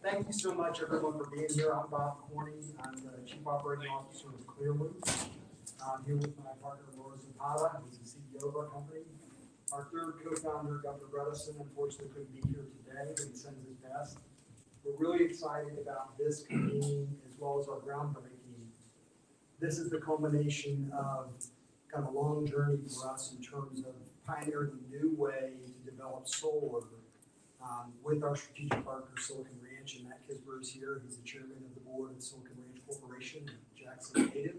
Thank you so much, everyone, for being here. I'm Bob Carney. I'm the Chief Operating Officer of Clearloop. I'm here with my partner, Laura Zapata, who's the CEO of our company. Our third co-founder, Governor Bredesen, unfortunately couldn't be here today, but he sends his best. We're really excited about this convening as well as our groundbreaking. This is the culmination of kind of a long journey for us in terms of pioneering a new way to develop solar with our strategic partner, Silicon Ranch, and Matt Kisber is here. He's the chairman of the board of Silicon Ranch Corporation, Jackson native.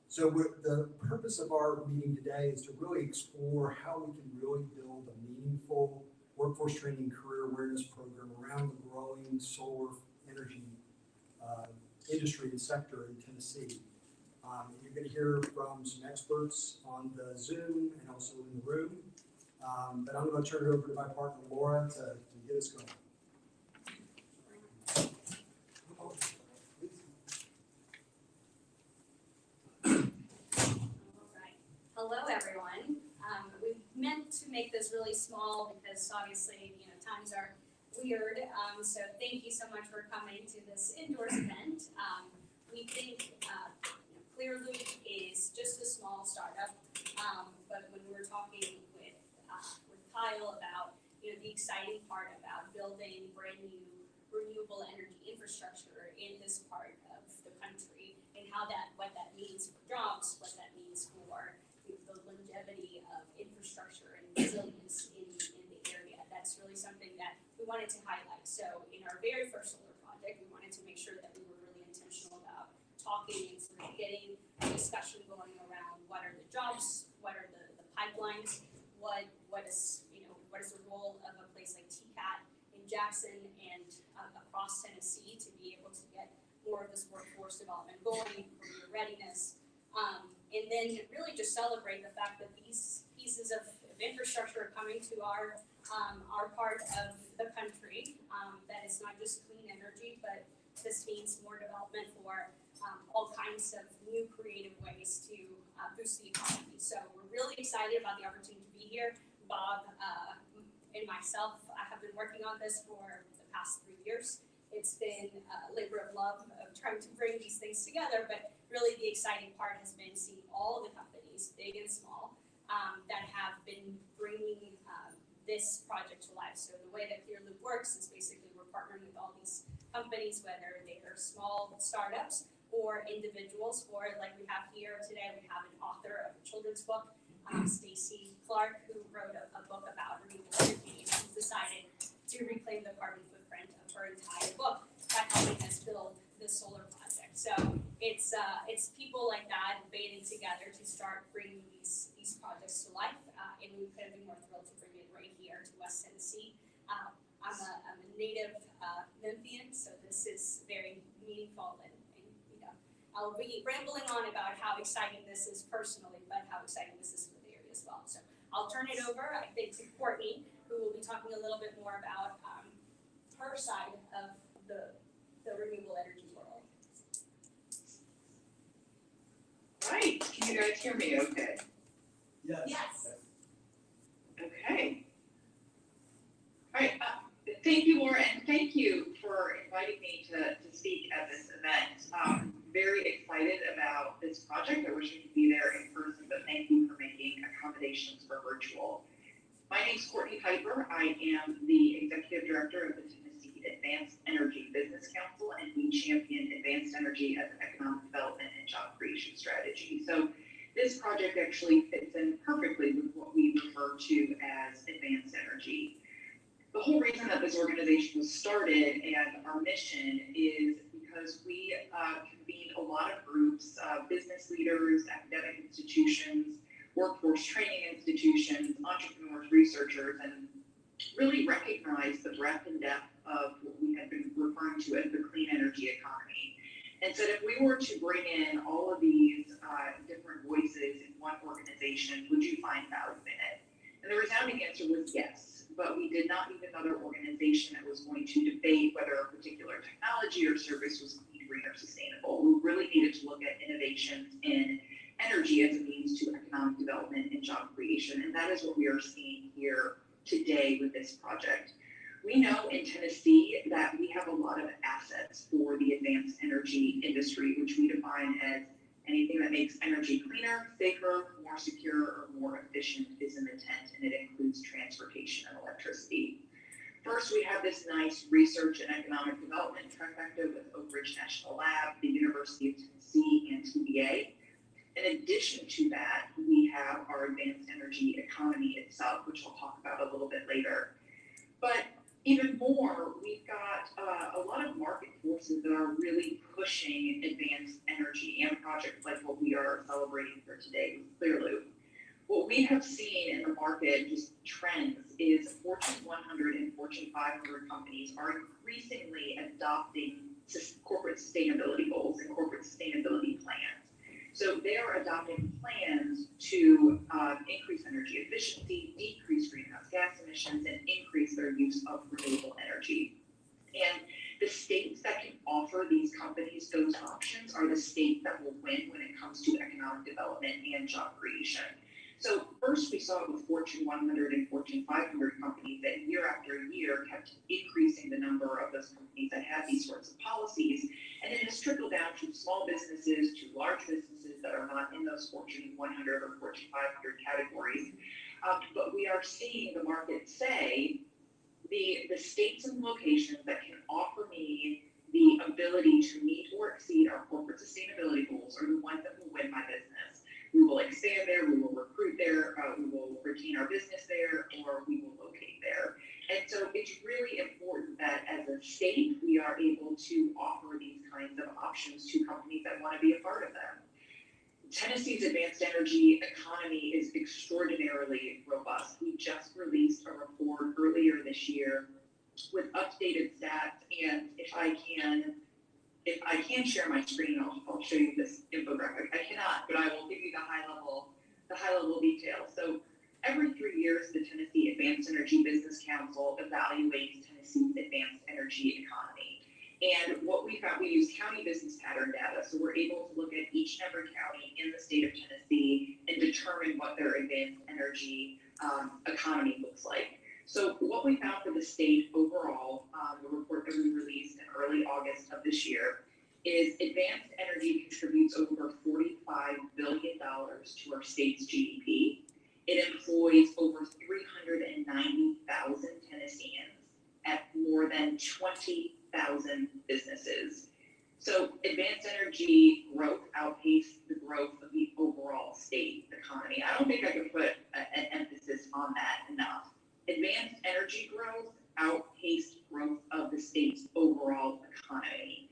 So the purpose of our meeting today is to really explore how we can really build a meaningful workforce training career awareness program around the growing solar energy industry and sector in Tennessee. You're going to hear from some experts on the Zoom and also in the room. But I'm going to turn it over to my partner, Laura, to get us going. Hello, everyone. We meant to make this really small because obviously, times are weird. So thank you so much for coming to this indoors event. We think Clearloop is just a small startup, but when we were talking with Kyle about the exciting part about building brand new renewable energy infrastructure in this part of the country and what that means for jobs, what that means for the longevity of infrastructure and resilience in the area. That's really something that we wanted to highlight. So in our very first solar project, we wanted to make sure that we were really intentional about talking and sort of getting a discussion going around what are the jobs, what are the pipelines, what is the role of a place like TCAT in Jackson and across Tennessee to be able to get more of this workforce development going for your readiness. And then really just celebrate the fact that these pieces of infrastructure are coming to our part of the country. That is not just clean energy, but this means more development for all kinds of new creative ways to boost the economy. So we're really excited about the opportunity to be here. Bob and myself have been working on this for the past 3 years. It's been a labor of love of trying to bring these things together, but really the exciting part has been seeing all the companies, big and small, that have been bringing this project to life. So the way that Clearloop works is basically we're partnering with all these companies, whether they are small startups or individuals, or like we have here today, we have an author of a children's book, Stacy Clark, who wrote a book about renewable energy, and she's decided to reclaim the carbon footprint of her entire book by helping us build this solar project. So it's people like that banding together to start bringing these projects to life, and we couldn't be more thrilled to bring it right here to West Tennessee. I'm a native Memphian, so this is very meaningful, and I'll be rambling on about how exciting this is personally, but how exciting this is for the area as well. So I'll turn it over, I think, to Courtney, who will be talking a little bit more about her side of the renewable energy world. Right, can you guys hear me okay? Yes. Okay. All right, thank you, Laura, and thank you for inviting me to speak at this event. Very excited about this project. I wish I could be there in person, but thank you for making accommodations for virtual. My name is Courtney Piper. I am the Executive Director of the Tennessee Advanced Energy Business Council, and we champion advanced energy as an economic development and job creation strategy. So this project actually fits in perfectly with what we refer to as advanced energy. The whole reason that this organization was started and our mission is because we convened a lot of groups, business leaders, academic institutions, workforce training institutions, entrepreneurs, researchers, and really recognized the breadth and depth of what we had been referring to as the clean energy economy. And said if we were to bring in all of these different voices in one organization, would you find value in it? And the resounding answer was yes. But we did not need another organization that was going to debate whether a particular technology or service was clean, green, or sustainable. We really needed to look at innovations in energy as a means to economic development and job creation, and that is what we are seeing here today with this project. We know in Tennessee that we have a lot of assets for the advanced energy industry, which we define as anything that makes energy cleaner, safer, more secure, or more efficient is in the tent, and it includes transportation and electricity. First, we have this nice research and economic development trifecta with Oak Ridge National Lab, the University of Tennessee, and TVA. In addition to that, we have our advanced energy economy itself, which I'll talk about a little bit later. But even more, we've got a lot of market forces that are really pushing advanced energy and projects like what we are celebrating here today with Clearloop. What we have seen in the market, just trends, is Fortune 100 and Fortune 500 companies are increasingly adopting corporate sustainability goals and corporate sustainability plans. So they are adopting plans to increase energy efficiency, decrease greenhouse gas emissions, and increase their use of renewable energy. And the states that can offer these companies those options are the states that will win when it comes to economic development and job creation. So first we saw with Fortune 100 and Fortune 500 companies that year after year kept increasing the number of those companies that had these sorts of policies. And it has trickled down to small businesses, to large businesses that are not in those Fortune 100 or Fortune 500 categories. But we are seeing the market say the states and locations that can offer me the ability to meet or exceed our corporate sustainability goals are the ones that will win my business. We will expand there, we will recruit there, we will retain our business there, or we will locate there. And so it's really important that as a state, we are able to offer these kinds of options to companies that want to be a part of them. Tennessee's advanced energy economy is extraordinarily robust. We just released a report earlier this year with updated stats, and if I can share my screen, I'll show you this infographic. I cannot, but I will give you the high level details. So every 3 years, the Tennessee Advanced Energy Business Council evaluates Tennessee's advanced energy economy. And what we found, we use county business pattern data. So we're able to look at each and every county in the state of Tennessee and determine what their advanced energy economy looks like. So what we found for the state overall, the report that we released in early August of this year, is advanced energy contributes over $45 billion to our state's GDP. It employs over 390,000 Tennesseans at more than 20,000 businesses. So advanced energy growth outpaced the growth of the overall state economy. I don't think I can put an emphasis on that enough. Advanced energy growth outpaced growth of the state's overall economy.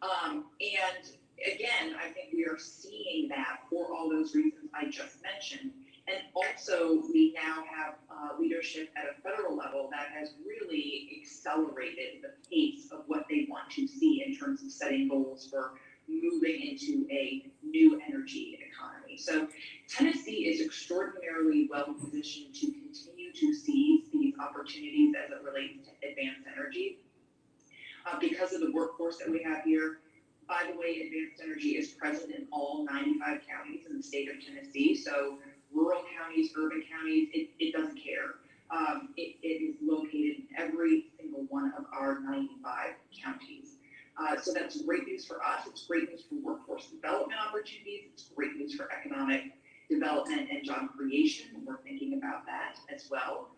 And again, I think we are seeing that for all those reasons I just mentioned. And also, we now have leadership at a federal level that has really accelerated the pace of what they want to see in terms of setting goals for moving into a new energy economy. So Tennessee is extraordinarily well positioned to continue to seize these opportunities as it relates to advanced energy because of the workforce that we have here. By the way, advanced energy is present in all 95 counties in the state of Tennessee. So rural counties, urban counties, it doesn't care. It is located in every single one of our 95 counties. So that's great news for us. It's great news for workforce development opportunities. It's great news for economic development and job creation. We're thinking about that as well.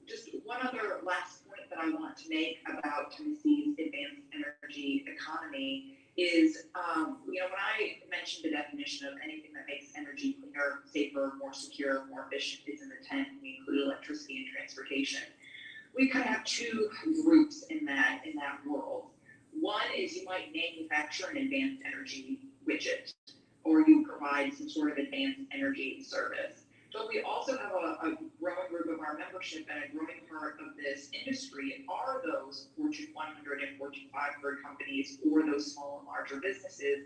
Just one other last point that I want to make about Tennessee's advanced energy economy is, when I mentioned the definition of anything that makes energy cleaner, safer, more secure, more efficient is in the tent, we include electricity and transportation. We kind of have two groups in that world. One is you might manufacture an advanced energy widget, or you provide some sort of advanced energy service. But we also have a growing group of our membership, and a growing part of this industry are those Fortune 100 and Fortune 500 companies, or those small and larger businesses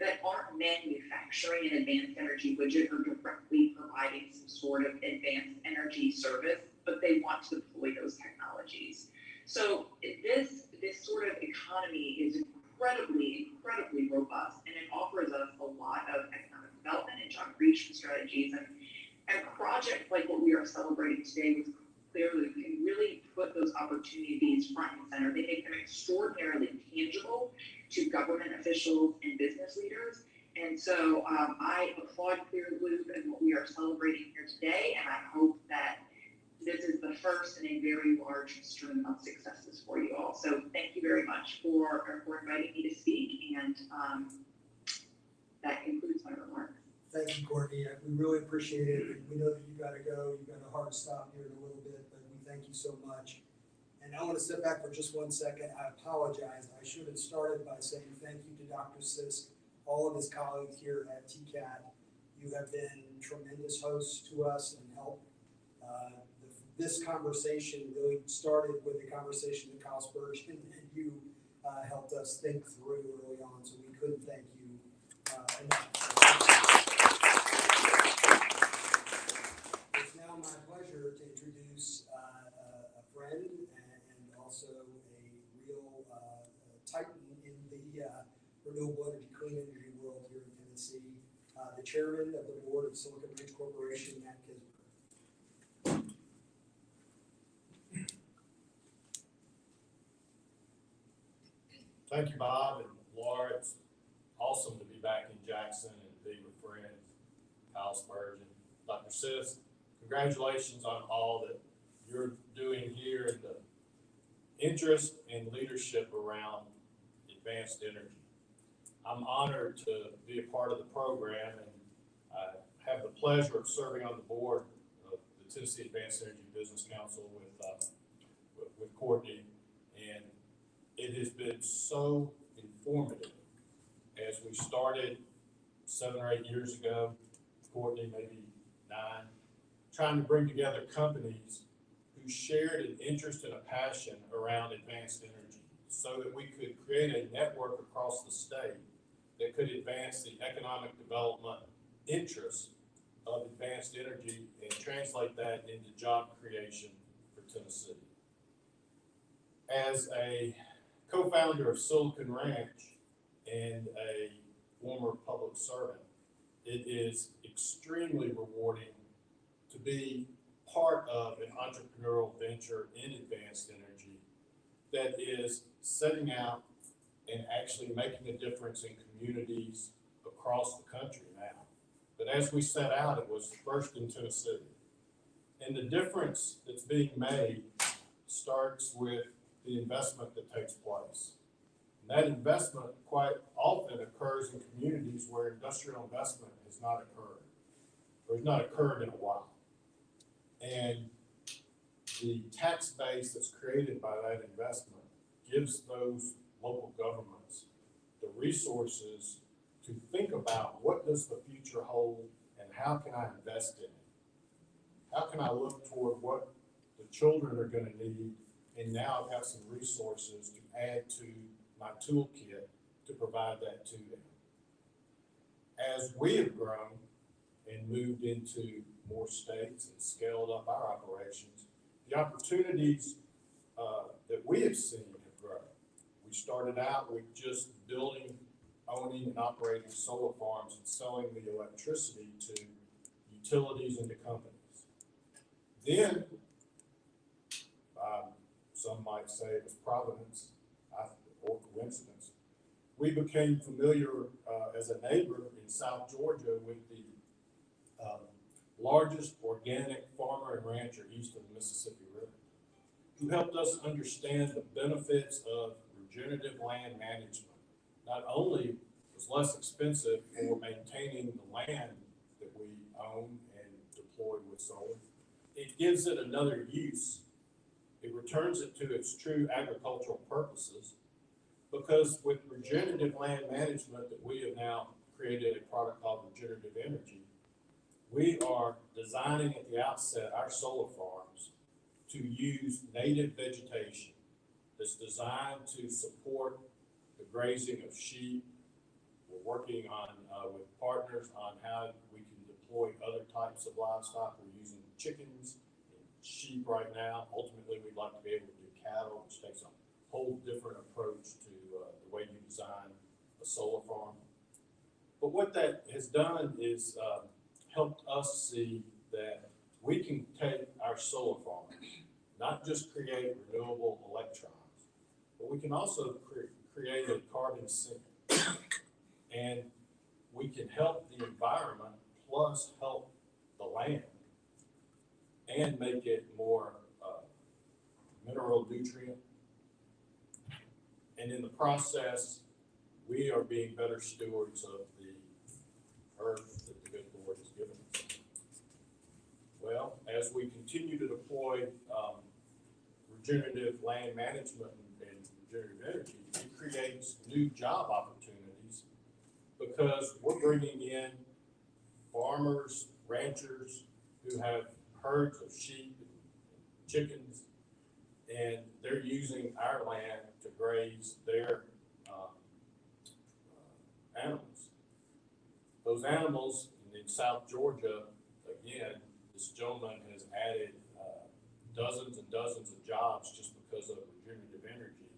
that aren't manufacturing an advanced energy widget or directly providing some sort of advanced energy service, but they want to deploy those technologies. So this sort of economy is incredibly robust, and it offers us a lot of economic development and job creation strategies. And projects like what we are celebrating today with Clearloop can really put those opportunities front and center. They make them extraordinarily tangible to government officials and business leaders. And so I applaud Clearloop and what we are celebrating here today, and I hope that this is the first in a very large string of successes for you all. So thank you very much for inviting me to speak, and that concludes my remarks. Thank you, Courtney. We really appreciate it. And we know that you gotta go. You got a hard stop here in a little bit, but we thank you so much. And I want to step back for just 1 second. I apologize. I should have started by saying thank you to Dr. Sisk, all of his colleagues here at TCAT. You have been tremendous hosts to us and help. This conversation really started with a conversation with Kyle Spurgeon, and you helped us think through early on, so we couldn't thank you enough. It's now my pleasure to introduce a friend and also a real titan in the renewable energy, clean energy world here in Tennessee, the chairman of the board of Silicon Ranch Corporation, Matt Kisber. Thank you, Bob and Laura. It's awesome to be back in Jackson and be with friends, Kyle Spurgeon, Dr. Sisk. Congratulations on all that you're doing here and the interest and leadership around advanced energy. I'm honored to be a part of the program, and I have the pleasure of serving on the board of the Tennessee Advanced Energy Business Council with Courtney, and it has been so informative as we started 7 or 8 years ago, Courtney, maybe 9, trying to bring together companies who shared an interest and a passion around advanced energy so that we could create a network across the state that could advance the economic development interests of advanced energy and translate that into job creation for Tennessee. As a co-founder of Silicon Ranch and a former public servant, it is extremely rewarding to be part of an entrepreneurial venture in advanced energy that is setting out and actually making a difference in communities across the country now. But as we set out, it was first in Tennessee. And the difference that's being made starts with the investment that takes place. And that investment quite often occurs in communities where industrial investment has not occurred, or has not occurred in a while. And the tax base that's created by that investment gives those local governments the resources to think about what does the future hold and how can I invest in it? How can I look toward what the children are going to need, and now I've got some resources to add to my toolkit to provide that to them. As we have grown and moved into more states and scaled up our operations, the opportunities that we have seen have grown. We started out with just building, owning, and operating solar farms and selling the electricity to utilities and to companies. Then, some might say it was providence or coincidence, we became familiar as a neighbor in South Georgia with the largest organic farmer and rancher east of the Mississippi River, who helped us understand the benefits of regenerative land management. Not only was less expensive for maintaining the land that we own and deploy with solar, it gives it another use. It returns it to its true agricultural purposes, because with regenerative land management that we have now created a product called regenerative energy, we are designing at the outset our solar farms to use native vegetation that's designed to support the grazing of sheep. We're working on with partners on how we can deploy other types of livestock. We're using chickens and sheep right now. Ultimately, we'd like to be able to do cattle, which takes a whole different approach to the way you design a solar farm. But what that has done is helped us see that we can take our solar farms not just create renewable electrons, but we can also create a carbon sink. And we can help the environment plus help the land and make it more mineral nutrient. And in the process, we are being better stewards of the earth that the good Lord has given us. Well, as we continue to deploy regenerative land management and regenerative energy, it creates new job opportunities because we're bringing in farmers, ranchers who have herds of sheep and chickens, and they're using our land to graze their animals. Those animals in South Georgia, again, this gentleman has added dozens and dozens of jobs just because of regenerative energy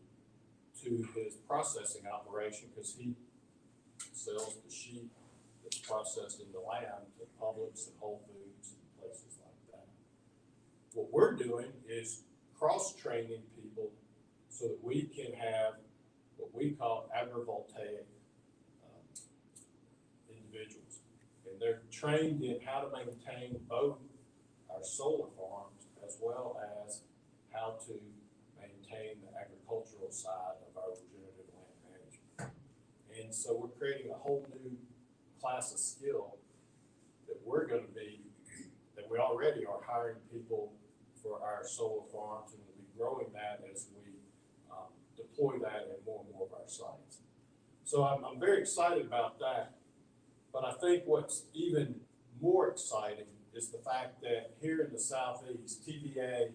to his processing operation, because he sells the sheep that's processed in the lab to Publix and Whole Foods and places like that. What we're doing is cross-training people so that we can have what we call agrivoltaic individuals. And they're trained in how to maintain both our solar farms as well as how to maintain the agricultural side of our regenerative land management. And so we're creating a whole new class of skill that that we already are hiring people for our solar farms, and we'll be growing that as we deploy that in more and more of our sites. So I'm very excited about that, but I think what's even more exciting is the fact that here in the Southeast, TVA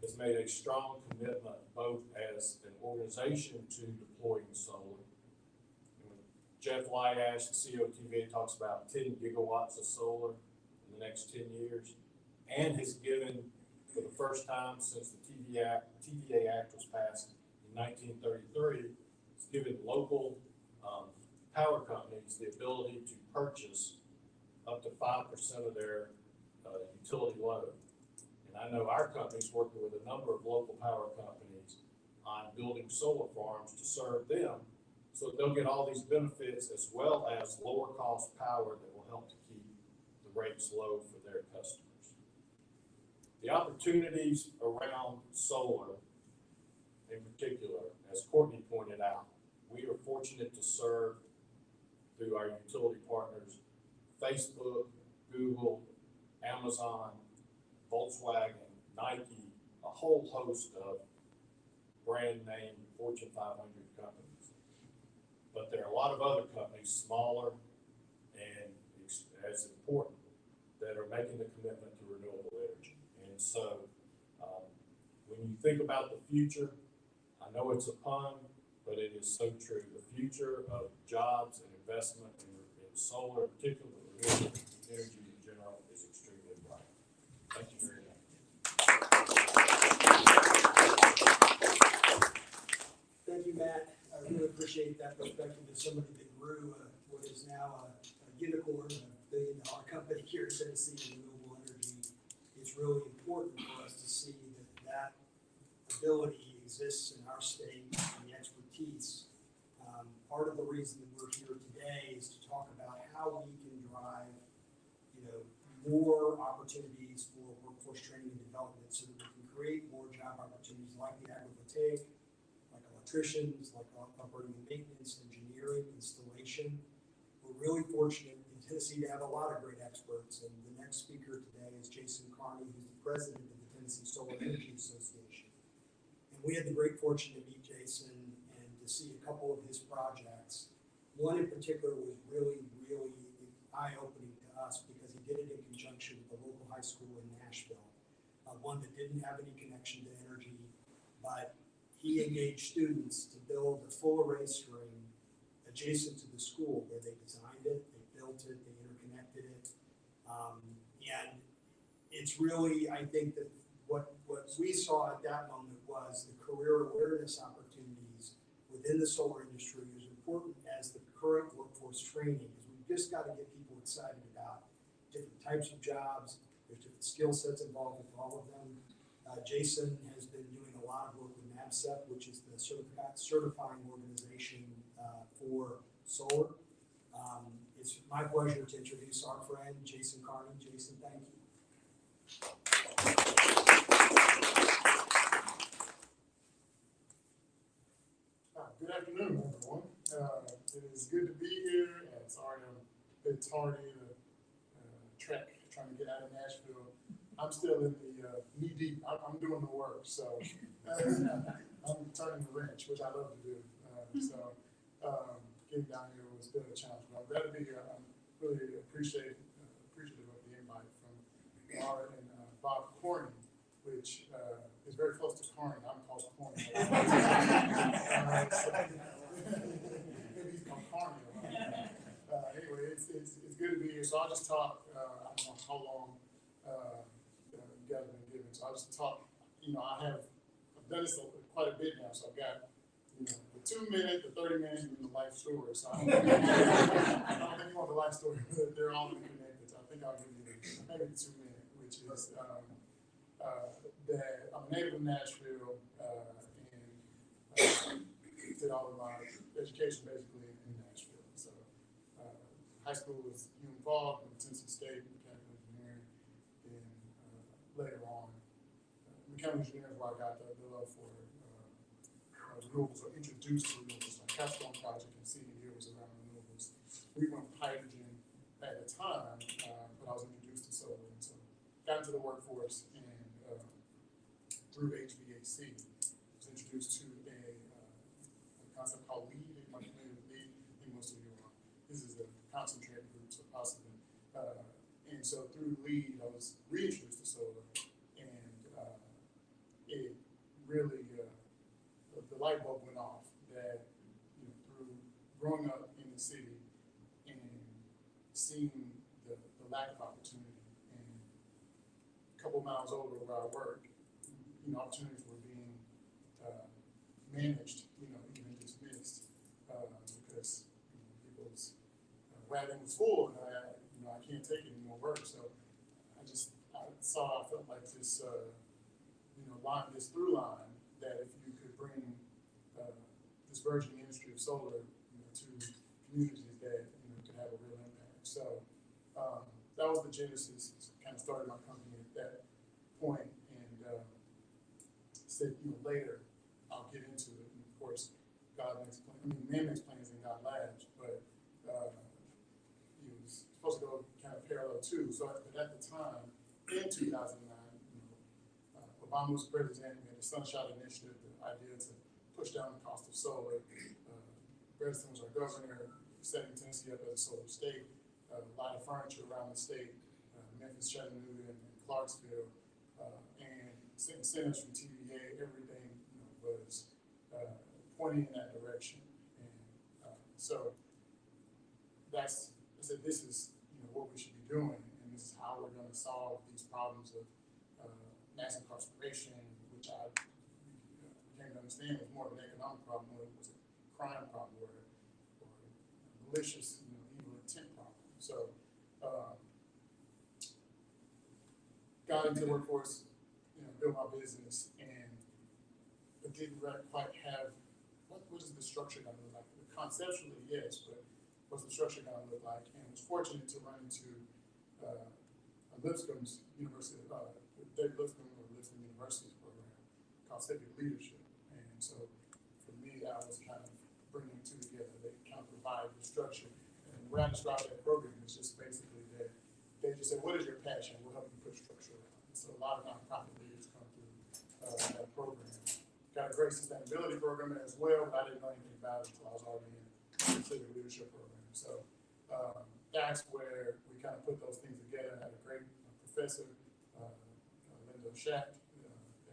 has made a strong commitment both as an organization to deploying solar. Jeff Lighthash, the CEO of TVA, talks about 10 gigawatts of solar in the next 10 years, and has given, for the first time since the TVA Act was passed in 1933, it's given local power companies the ability to purchase up to 5% of their utility load. And I know our company's working with a number of local power companies on building solar farms to serve them, so they'll get all these benefits as well as lower cost power that will help to keep the rates low for their customers. The opportunities around solar in particular, as Courtney pointed out, we are fortunate to serve through our utility partners, Facebook, Google, Amazon, Volkswagen, Nike, a whole host of brand name Fortune 500 companies. But there are a lot of other companies, smaller and as important, that are making the commitment to renewable energy. And so when you think about the future, I know it's a pun, but it is so true. The future of jobs and investment in solar, particularly renewable energy in general, is extremely bright. Thank you very much. Thank you, Matt. I really appreciate that perspective as somebody that grew what is now a unicorn, $1 billion company here in Tennessee in renewable energy. It's really important for us to see that ability exists in our state and the expertise. Part of the reason that we're here today is to talk about how we can drive, more opportunities for workforce training and development so that we can create more job opportunities like the agrivoltaic, like electricians, like operating and maintenance, engineering, installation. We're really fortunate in Tennessee to have a lot of great experts, and the next speaker today is Jason Carney, who's the president of the Tennessee Solar Energy Association. And we had the great fortune to meet Jason and to see a couple of his projects. One in particular was really, really eye-opening to us because he did it in conjunction with the local high school in Nashville, one that didn't have any connection to energy, but he engaged students to build a full array string adjacent to the school where they designed it, they built it, they interconnected it. And it's really, I think that what we saw at that moment was the career awareness opportunities within the solar industry is important as the current workforce training, because we've just got to get people excited about different types of jobs. There's different skill sets involved with all of them. Jason has been doing a lot of work with NABCEP, which is the certifying organization for solar. It's my pleasure to introduce our friend, Jason Carney. Jason, thank you. Good afternoon, everyone. It is good to be here, and sorry I'm a bit tardy to trek, trying to get out of Nashville. I'm still in the knee deep. I'm doing the work, so I'm turning the wrench, which I love to do. Getting down here was a bit of a challenge, but I'm glad to be here. I'm really appreciative of the invite from Laura and Bob Carney, which is very close to Carney. I'm called Carney. Maybe he's called Carney. Anyway, it's good to be here. So I'll just talk. I don't know how long you guys have been given. So I'll just talk. I've done this quite a bit now. So I've got the 2 minute, the 30 minutes, and the life story. So I don't think you want the life story, but they're all connected. So I think I'll give you maybe the 2 minute, which is that I'm a native of Nashville and did all of my education basically in Nashville. So high school was involved in Tennessee State mechanical engineering, and later on mechanical engineering is where I got the love for renewables, or introduced to renewables. My capstone project in senior year was around renewables. We went with hydrogen at the time, but I was introduced to solar, and so got into the workforce, and through HVAC, was introduced to a concept called LEED. You might be familiar with LEED. I think most of you are. This is a concentrated group, so possibly. And so through LEED, I was reintroduced to solar, and it really, the light bulb went off that, through growing up in the city and seeing the lack of opportunity, and a couple miles over where I work, opportunities were being managed, even dismissed, because people's wagon was full, and I can't take any more work. So I felt like this, this through line, that if you could bring this burgeoning industry of solar, to communities, that could have a real impact. So that was the genesis. Kind of started my company at that point, and said, later I'll get into it. And of course, man makes plans and God laughs, but he was supposed to go kind of parallel too. So at the time, in 2009, Obama was president. We had the Sunshine Initiative, the idea to push down the cost of solar. Preston was our governor, setting Tennessee up as a solar state. A lot of furniture around the state, Memphis, Chattanooga, and Clarksville, and incentives from TVA, everything was pointing in that direction. And so I said, this is what we should be doing, and this is how we're going to solve these problems of mass incarceration, which I came to understand was more of an economic problem, or it was a crime problem, or malicious, evil intent problem. So got into the workforce, built my business, and it didn't quite have what is the structure going to look like. Conceptually, yes, but what's the structure going to look like? And I was fortunate to run into Lipscomb's University, David Lipscomb, or Lipscomb University's program called Civic Leadership. And so for me, I was kind of bringing the two together. They kind of provide the structure. And the way I describe that program is just basically that they just said, what is your passion? We'll help you put structure around it. So a lot of nonprofit leaders come through that program. Got a great sustainability program as well, but I didn't know anything about it until I was already in the Civic Leadership program. So that's where we kind of put those things together. I had a great professor, Linda Shack,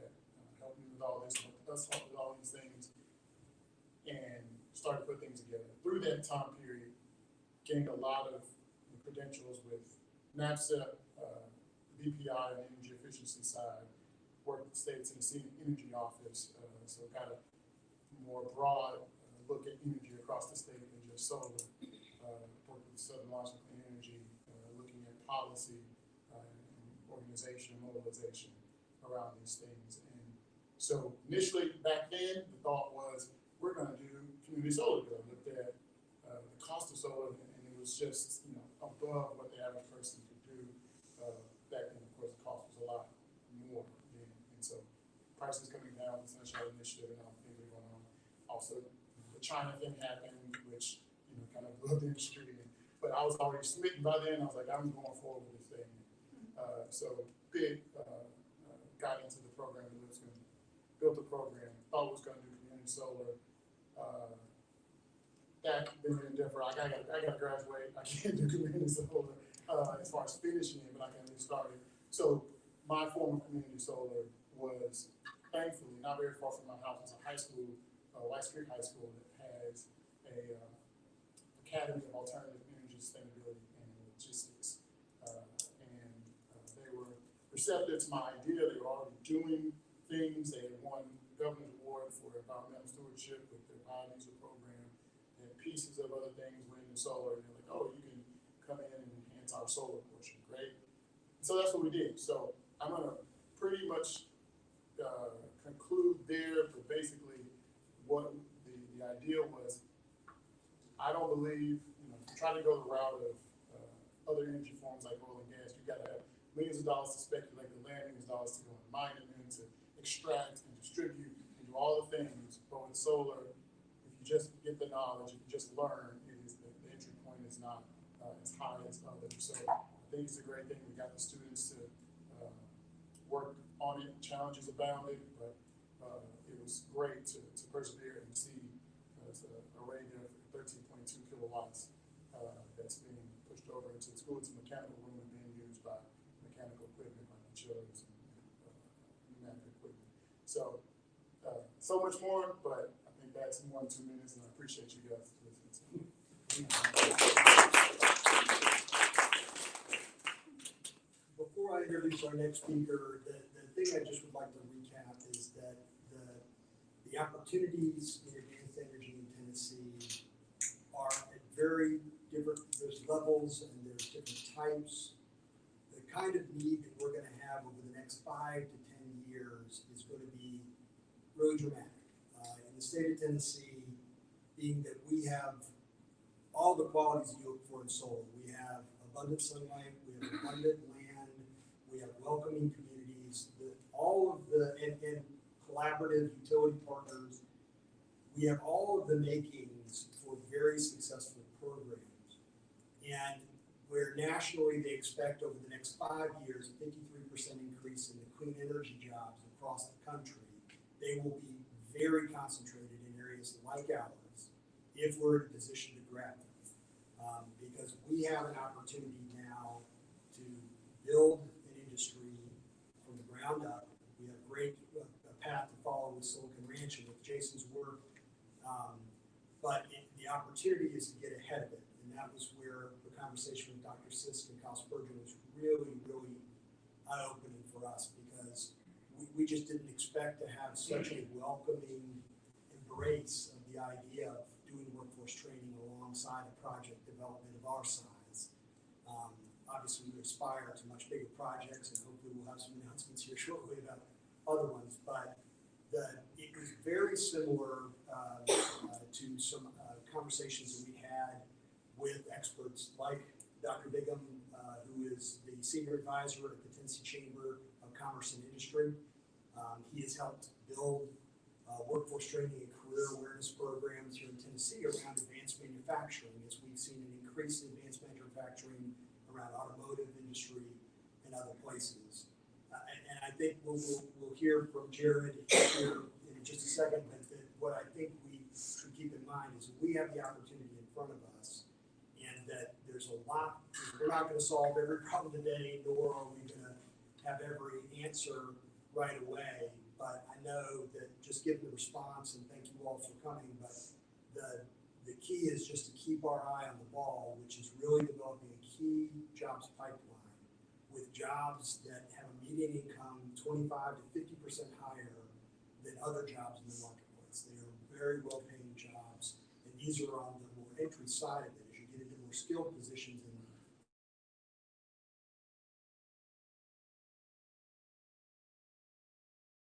that helped me with all this, helped us help with all these things, and started to put things together. Through that time period, gained a lot of credentials with NABCEP, BPI, and energy efficiency side. Worked with the state Tennessee Energy Office, so got a more broad look at energy across the state than just solar. Worked with the Southern Alliance for Clean Energy, looking at policy, and organization, mobilization. around these things. And so initially back then, the thought was we're going to do community solar bill. Looked at the cost of solar, and it was just above what the average person could do. Back then, of course, the cost was a lot more. And so prices coming down, the Sunshine Initiative, and all the things that are going on. Also, the China thing happened, which kind of blew up the industry. But I was already smitten by then. I was like, I'm going forward with this thing. So big got into the program in Lisbon, built a program, thought was going to do community solar. That been different. I got to graduate. I can't do community solar as far as finishing it, but I can get started. So my form of community solar was thankfully not very far from my house. It's a high school, White Creek High School, that has a Academy of Alternative Energy Sustainability and Logistics. They were receptive to my idea. They were already doing things. They had won the Governor's Award for environmental stewardship with their biodiesel program. They had pieces of other things, wind and solar. And they're like, oh, you can come in and enhance our solar portion. Great. So that's what we did. So I'm going to pretty much conclude there, but basically what the idea was, I don't believe, to try to go the route of other energy forms like oil and gas, you got to have millions of dollars to speculate the land, millions of dollars to go and mine it, and to extract and distribute and do all the things. But with solar, if you just get the knowledge, if you just learn, the entry point is not as high as others. So I think it's a great thing. We got the students to work on it. Challenges abounded, but it was great to persevere and see there's an array there for 13.2 kilowatts that's being pushed over into the school. It's a mechanical room and being used by mechanical equipment like the chillers and pneumatic equipment. So, so much more, but I think that's more than 2 minutes, and I appreciate you guys listening to me. Before I introduce our next speaker, the thing I just would like to recap is that the opportunities in advanced energy in Tennessee are at very different, there's levels and there's different types. The kind of need that we're going to have over the next 5 to 10 years is going to be really dramatic. In the state of Tennessee, being that we have all the qualities you look for in solar. We have abundant sunlight, we have abundant land, we have welcoming communities, all of the, and collaborative utility partners. We have all of the makings for very successful programs. And where nationally they expect over the next 5 years, a 53% increase in the clean energy jobs across the country, they will be very concentrated in areas like ours if we're in a position to grab them. Because we have an opportunity now to build an industry from the ground up. We have a path to follow with Silicon Ranch and with Jason's work. But the opportunity is to get ahead of it. And that was where the conversation with Dr. Sisk and Kyle Spurgeon was really, really eye-opening for us, because we just didn't expect to have such a welcoming embrace of the idea of doing workforce training alongside a project development of our size. Obviously, we aspire to much bigger projects, and hopefully we'll have some announcements here shortly about other ones. But it was very similar to some conversations that we had with experts like Dr. Bigham, who is the senior advisor at the Tennessee Chamber of Commerce and Industry. He has helped build workforce training and career awareness programs here in Tennessee around advanced manufacturing, as we've seen an increase in advanced manufacturing around automotive industry and other places. And I think we'll hear from Jared here in just a second, but what I think we should keep in mind is that we have the opportunity in front of us, and that there's a lot. We're not going to solve every problem today, nor are we going to have every answer right away. But I know that just given the response, and thank you all for coming, but the key is just to keep our eye on the ball, which is really developing a key jobs pipeline with jobs that have a median income 25 to 50% higher than other jobs in the marketplace. They are very well-paying jobs, and these are on the more entry side of it. As you get into more skilled positions in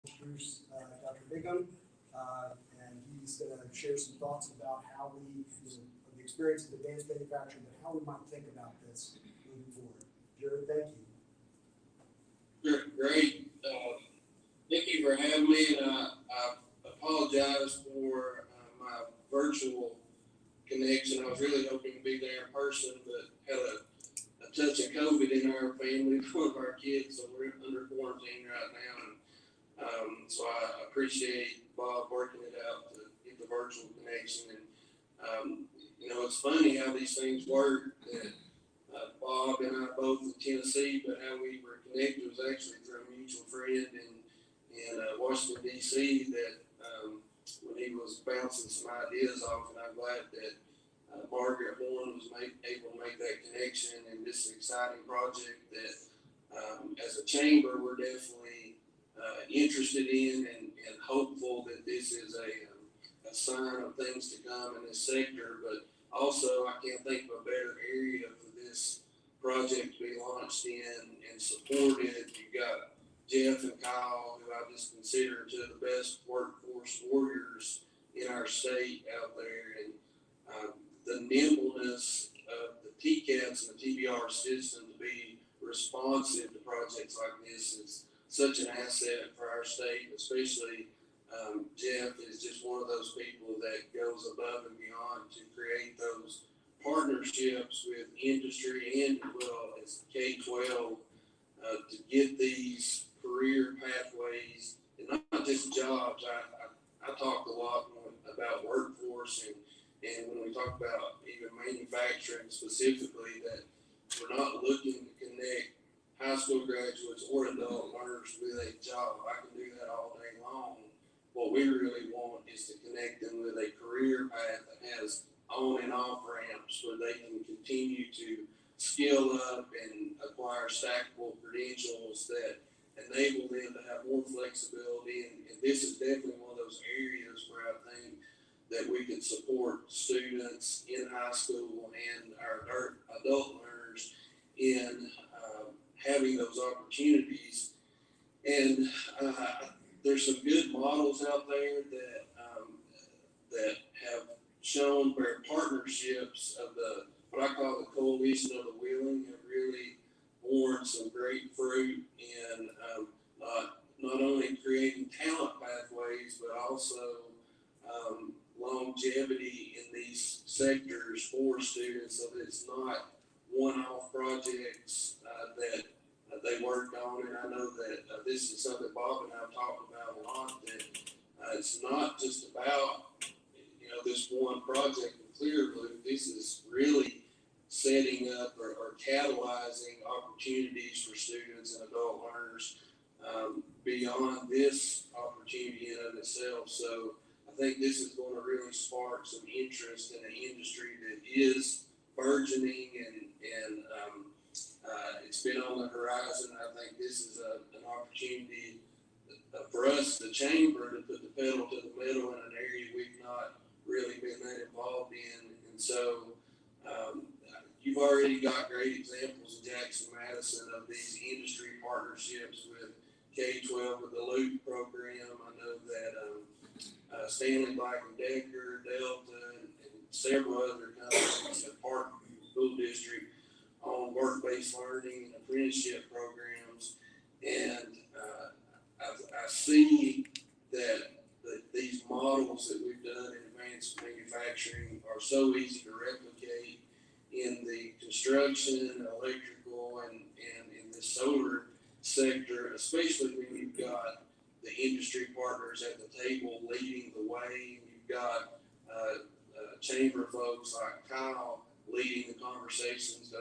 introduce Dr. Bigham, and he's going to share some thoughts about how we, the experience of advanced manufacturing, but how we might think about this moving forward. Jared, thank you. Great. Thank you for having me, and I apologize for my virtual connection. I was really hoping to be there in person, but had a touch of COVID in our family, one of our kids, so we're under quarantine right now. And so I appreciate Bob working it out to get the virtual connection. And it's funny how these things work. That Bob and I both in Tennessee, but how we were connected was actually through a mutual friend in Washington, D.C. that when he was bouncing some ideas off, and I'm glad that Margaret Horn was able to make that connection, and this exciting project that as a chamber we're definitely interested in and hopeful that this is a sign of things to come in this sector. But also, I can't think of a better area for this project to be launched in and supported. You've got Jeff and Kyle, who I just consider two of the best workforce warriors in our state out there, and the nimbleness of the TCAPs and the TBR system to be responsive to projects like this is such an asset for our state. Especially Jeff is just one of those people that goes above and beyond to create those partnerships with industry and as well as K-12 to get these career pathways and not just jobs. I talk a lot about workforce and when we talk about even manufacturing specifically, that we're not looking to connect high school graduates or adult learners with a job. I can do that all day long. What we really want is to connect them with a career path that has on and off ramps where they can continue to skill up and acquire stackable credentials that enable them to have more flexibility. And this is definitely one of those areas where I think that we could support students in high school and our adult learners in having those opportunities. And there's some good models out there that have shown where partnerships of what I call the coalition of the willing have really borne some great fruit in not only creating talent pathways, but also longevity in these sectors for students, so that it's not one-off projects that they worked on. And I know that this is something Bob and I have talked about a lot, that it's not just about this one project in Clearloop. This is really setting up or catalyzing opportunities for students and adult learners beyond this opportunity in and of itself. So I think this is going to really spark some interest in an industry that is burgeoning and it's been on the horizon. I think this is an opportunity for us, the chamber, to put the pedal to the metal in an area we've not really been that involved in. And so you've already got great examples in Jackson Madison of these industry partnerships with K-12 with the Loop program. I know that Stanley Black & Decker, Delta, and several other companies have partnered with the school district on work-based learning and apprenticeship programs. And I see that these models that we've done in advanced manufacturing are so easy to replicate in the construction, electrical, and in the solar sector, especially when you've got the industry partners at the table leading the way. You've got chamber folks like Kyle leading the conversations.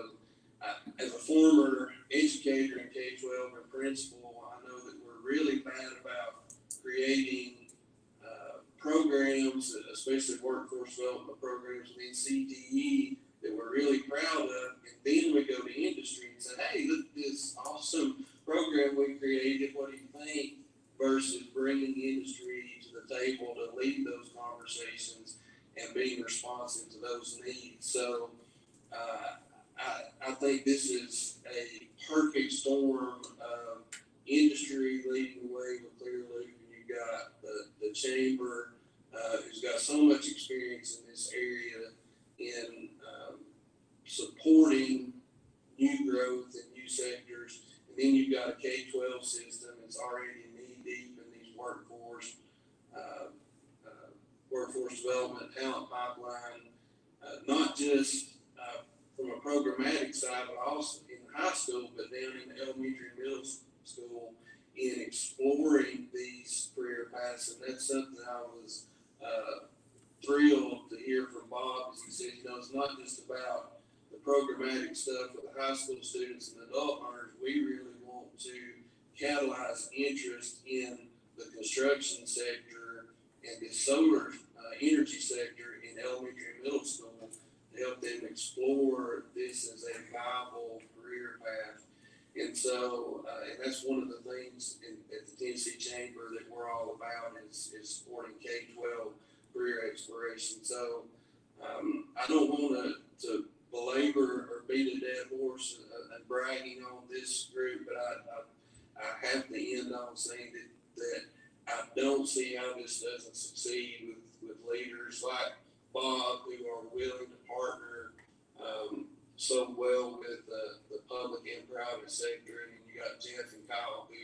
As a former educator in K-12 and principal, I know that we're really bad about creating programs, especially workforce development programs within CTE, that we're really proud of. And then we go to industry and say, hey, look at this awesome program we created. What do you think? Versus bringing industry to the table to lead those conversations and being responsive to those needs. So I think this is a perfect storm of industry leading the way with Clearloop chamber, who's got so much experience in this area in supporting new growth and new sectors. And then you've got a K-12 system that's already knee deep in these workforce development, talent pipeline, not just from a programmatic side, but also in high school, but down in elementary and middle school, in exploring these career paths. And that's something I was thrilled to hear from Bob, as he said, it's not just about the programmatic stuff with the high school students and adult learners. We really want to catalyze interest in the construction sector and the solar energy sector in elementary and middle school to help them explore this as a viable career path. And so, and that's one of the things at the Tennessee Chamber that we're all about is supporting K-12 career exploration. So I don't want to belabor or beat a dead horse and bragging on this group, but I have to end on saying that I don't see how this doesn't succeed with leaders like Bob, who are willing to partner so well with the public and private sector. And you got Jeff and Kyle, who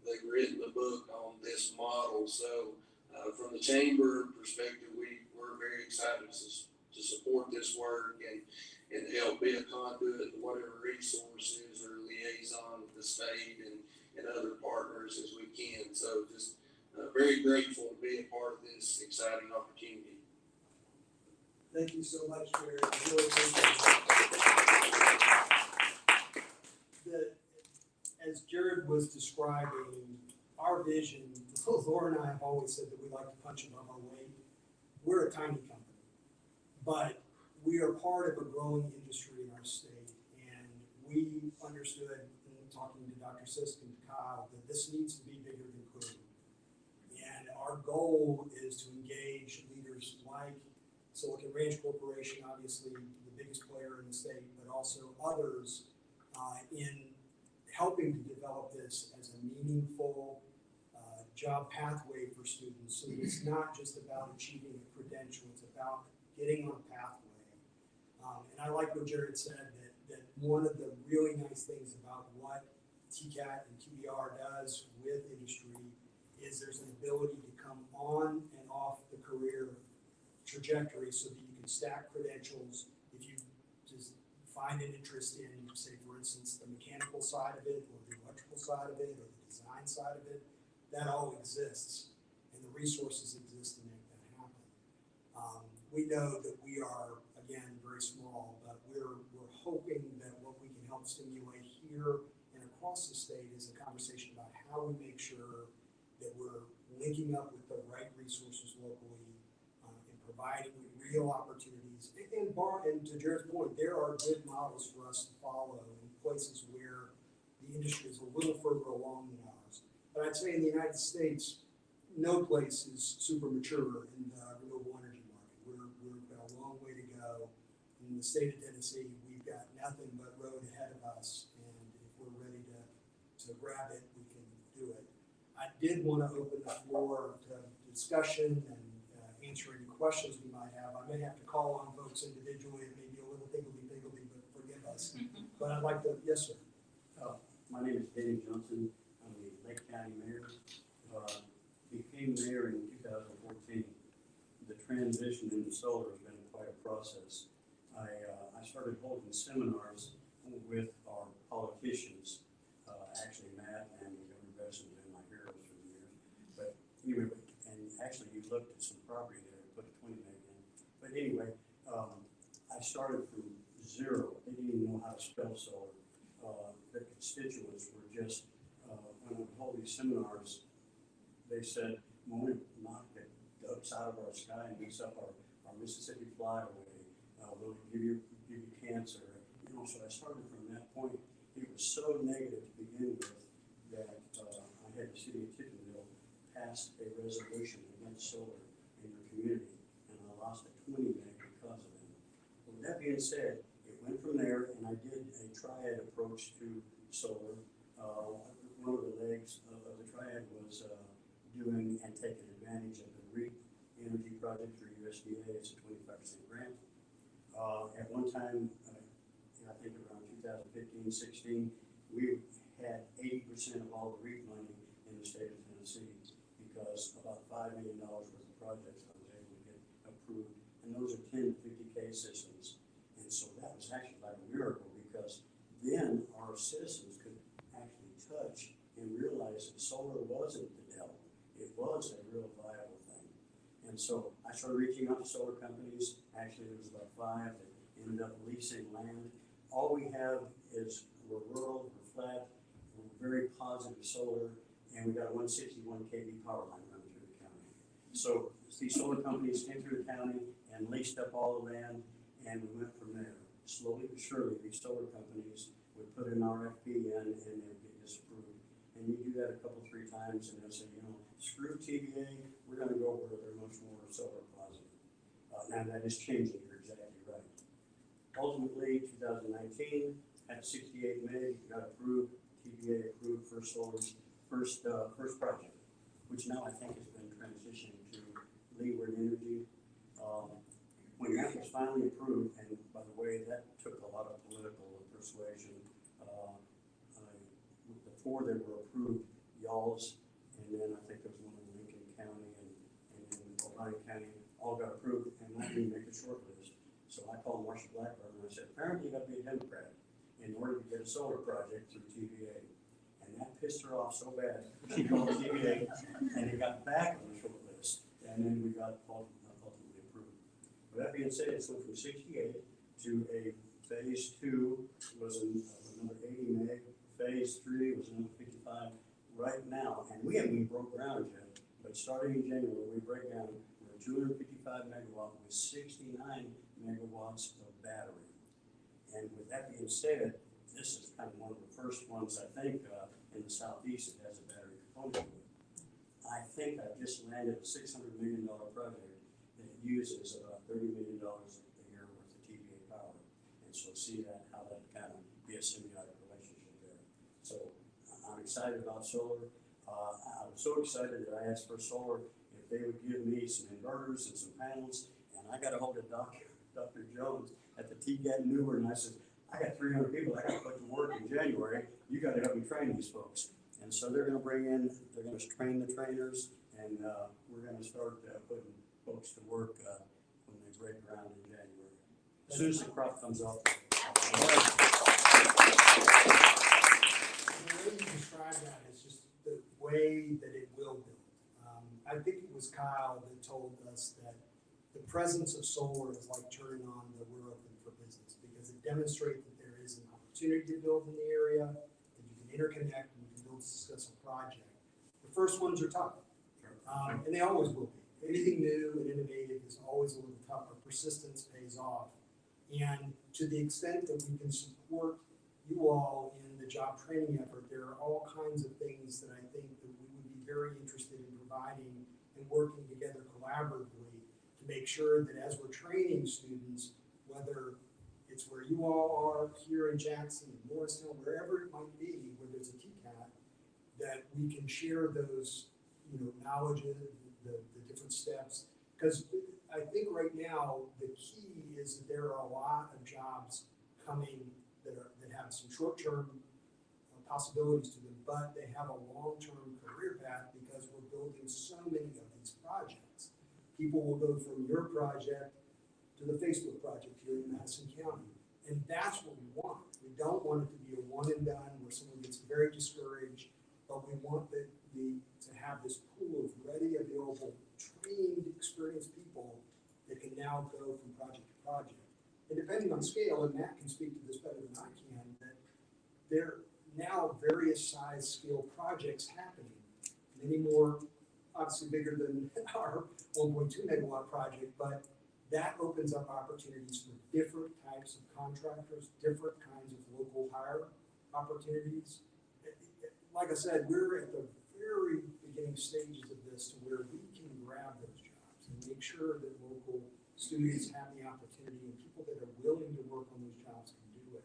they've written the book on this model. So from the chamber perspective, we're very excited to support this work and help be a conduit to whatever resources or liaison with the state and other partners as we can. So just very grateful to be a part of this exciting opportunity. Thank you so much, Jared. Really appreciate it. As Jared was describing, our vision, Laura and I have always said that we like to punch above our weight. We're a tiny company, but we are part of a growing industry in our state, and we understood in talking to Dr. Sisk and Kyle that this needs to be bigger than Clearloop. And our goal is to engage leaders like Silicon Ranch Corporation, obviously the biggest player in the state, but also others in helping to develop this as a meaningful job pathway for students. So it's not just about achieving a credential, it's about getting on a pathway. And I like what Jared said, that one of the really nice things about what TCAT and QBR does with industry is there's an ability to come on and off the career trajectory so that you can stack credentials if you just find an interest in, say, for instance, the mechanical side of it or the electrical side of it or the design side of it. That all exists, and the resources exist to make that happen. We know that we are, again, very small, but we're hoping that what we can help stimulate here and across the state is a conversation about how we make sure that we're linking up with the right resources locally and providing real opportunities. And to Jared's point, there are good models for us to follow in places where the industry is a little further along than ours. But I'd say in the United States, no place is super mature in the renewable energy market. We've got a long way to go. In the state of Tennessee, we've got nothing but road ahead of us. And if we're ready to grab it, we can do it. I did want to open the floor to discussion and answer any questions we might have. I may have to call on folks individually. It may be a little higgledy-piggledy, but forgive us. But I'd like to, yes, sir. My name is Danny Johnson. I'm the Lake County Mayor. Became mayor in 2014. The transition into solar has been quite a process. I started holding seminars with our politicians. Actually, Matt and Governor Besson have been my heroes for the years. But anyway, and actually you looked at some property there and put a 20 meg in. But anyway, I started from zero. They didn't even know how to spell solar. The constituents were just, when I would hold these seminars, they said, when we knock the upside of our sky and mix up our Mississippi flyaway, we'll give you cancer. So I started from that point. It was so negative to begin with that I had the city of Tiffanyville pass a resolution against solar in your community, and I lost a 20 meg because of it. With that being said, it went from there, and I did a triad approach to solar. One of the legs of the triad was doing and taking advantage of the REAP energy project through USDA. It's a 25% grant. At one time, I think around 2015, 16, we had 80% of all the REAP money in the state of Tennessee because about $5 million worth of projects I was able to get approved. And those are 10 to 50K systems. And so that was actually like a miracle because then our citizens could actually touch and realize that solar wasn't the devil. It was a real viable thing. And so I started reaching out to solar companies. Actually, there was about 5 that ended up leasing land. All we have is we're rural, we're flat, we're very positive solar, and we got a 161 kV power line running through the county. So these solar companies came through the county and leased up all the land, and we went from there. Slowly but surely, these solar companies would put an RFP in and they would get disapproved. And you do that a couple, 3 times, and they'll say, you know, screw TVA, we're going to go where they're much more solar positive. Now that is changing, you're exactly right. Ultimately, 2019, had 68 meg, got approved, TVA approved first solar's first project, which now I think has been transitioning to Leeward Energy. When that was finally approved, and by the way, that took a lot of political persuasion. The 4 that were approved, y'all's, and then I think there was one in Lincoln County and then Orion County, all got approved, and I didn't make the short list. So I called Marcia Blackburn and I said, apparently you got to be a Democrat in order to get a solar project through TVA. And that pissed her off so bad. She called TVA and it got back on the short list. And then we got ultimately approved. With that being said, it's went from 68 to a phase 2 was another 80 meg. Phase 3 was another 55 right now. And we haven't even broke ground yet. But starting in January, we break down, we're 255 megawatt with 69 megawatts of battery. And with that being said, this is kind of one of the first ones, I think, in the southeast that has a battery component to it. I think I've just landed a $600 million project that uses about $30 million a year worth of TVA power. And so see how that kind of be a symbiotic relationship there. So I'm excited about solar. I was so excited that I asked for solar if they would give me some inverters and some panels. And I got a hold of Dr. Jones at the TCAT Newer, and I said, I got 300 people I got to put to work in January. You got to help me train these folks. And so they're going to train the trainers, and we're going to start putting folks to work when they break ground in January. As soon as the crop comes off. The way you describe that is just the way that it will build. I think it was Kyle that told us that the presence of solar is like turning on the we're open for business because it demonstrates that there is an opportunity to build in the area, that you can interconnect and you can build a successful project. The first ones are tough, and they always will be. Anything new and innovative is always a little tougher. Persistence pays off. And to the extent that we can support you all in the job training effort, there are all kinds of things that I think that we would be very interested in providing and working together collaboratively to make sure that as we're training students, whether it's where you all are here in Jackson, in Morristown, wherever it might be, where there's a TCAT, that we can share those, knowledge, the different steps. Because I think right now the key is that there are a lot of jobs coming that have some short-term possibilities to them, but they have a long-term career path because we're building so many of these projects. People will go from your project to the Facebook project here in Madison County, and that's what we want. We don't want it to be a one and done where someone gets very discouraged, but we want to have this pool of ready, available, trained, experienced people that can now go from project to project. And depending on scale, and Matt can speak to this better than I can, that there are now various size scale projects happening. Many more, obviously bigger than our 1.2 megawatt project, but that opens up opportunities for different types of contractors, different kinds of local hire opportunities. Like I said, we're at the very beginning stages of this to where we can grab those jobs and make sure that local students have the opportunity and people that are willing to work on those jobs can do it.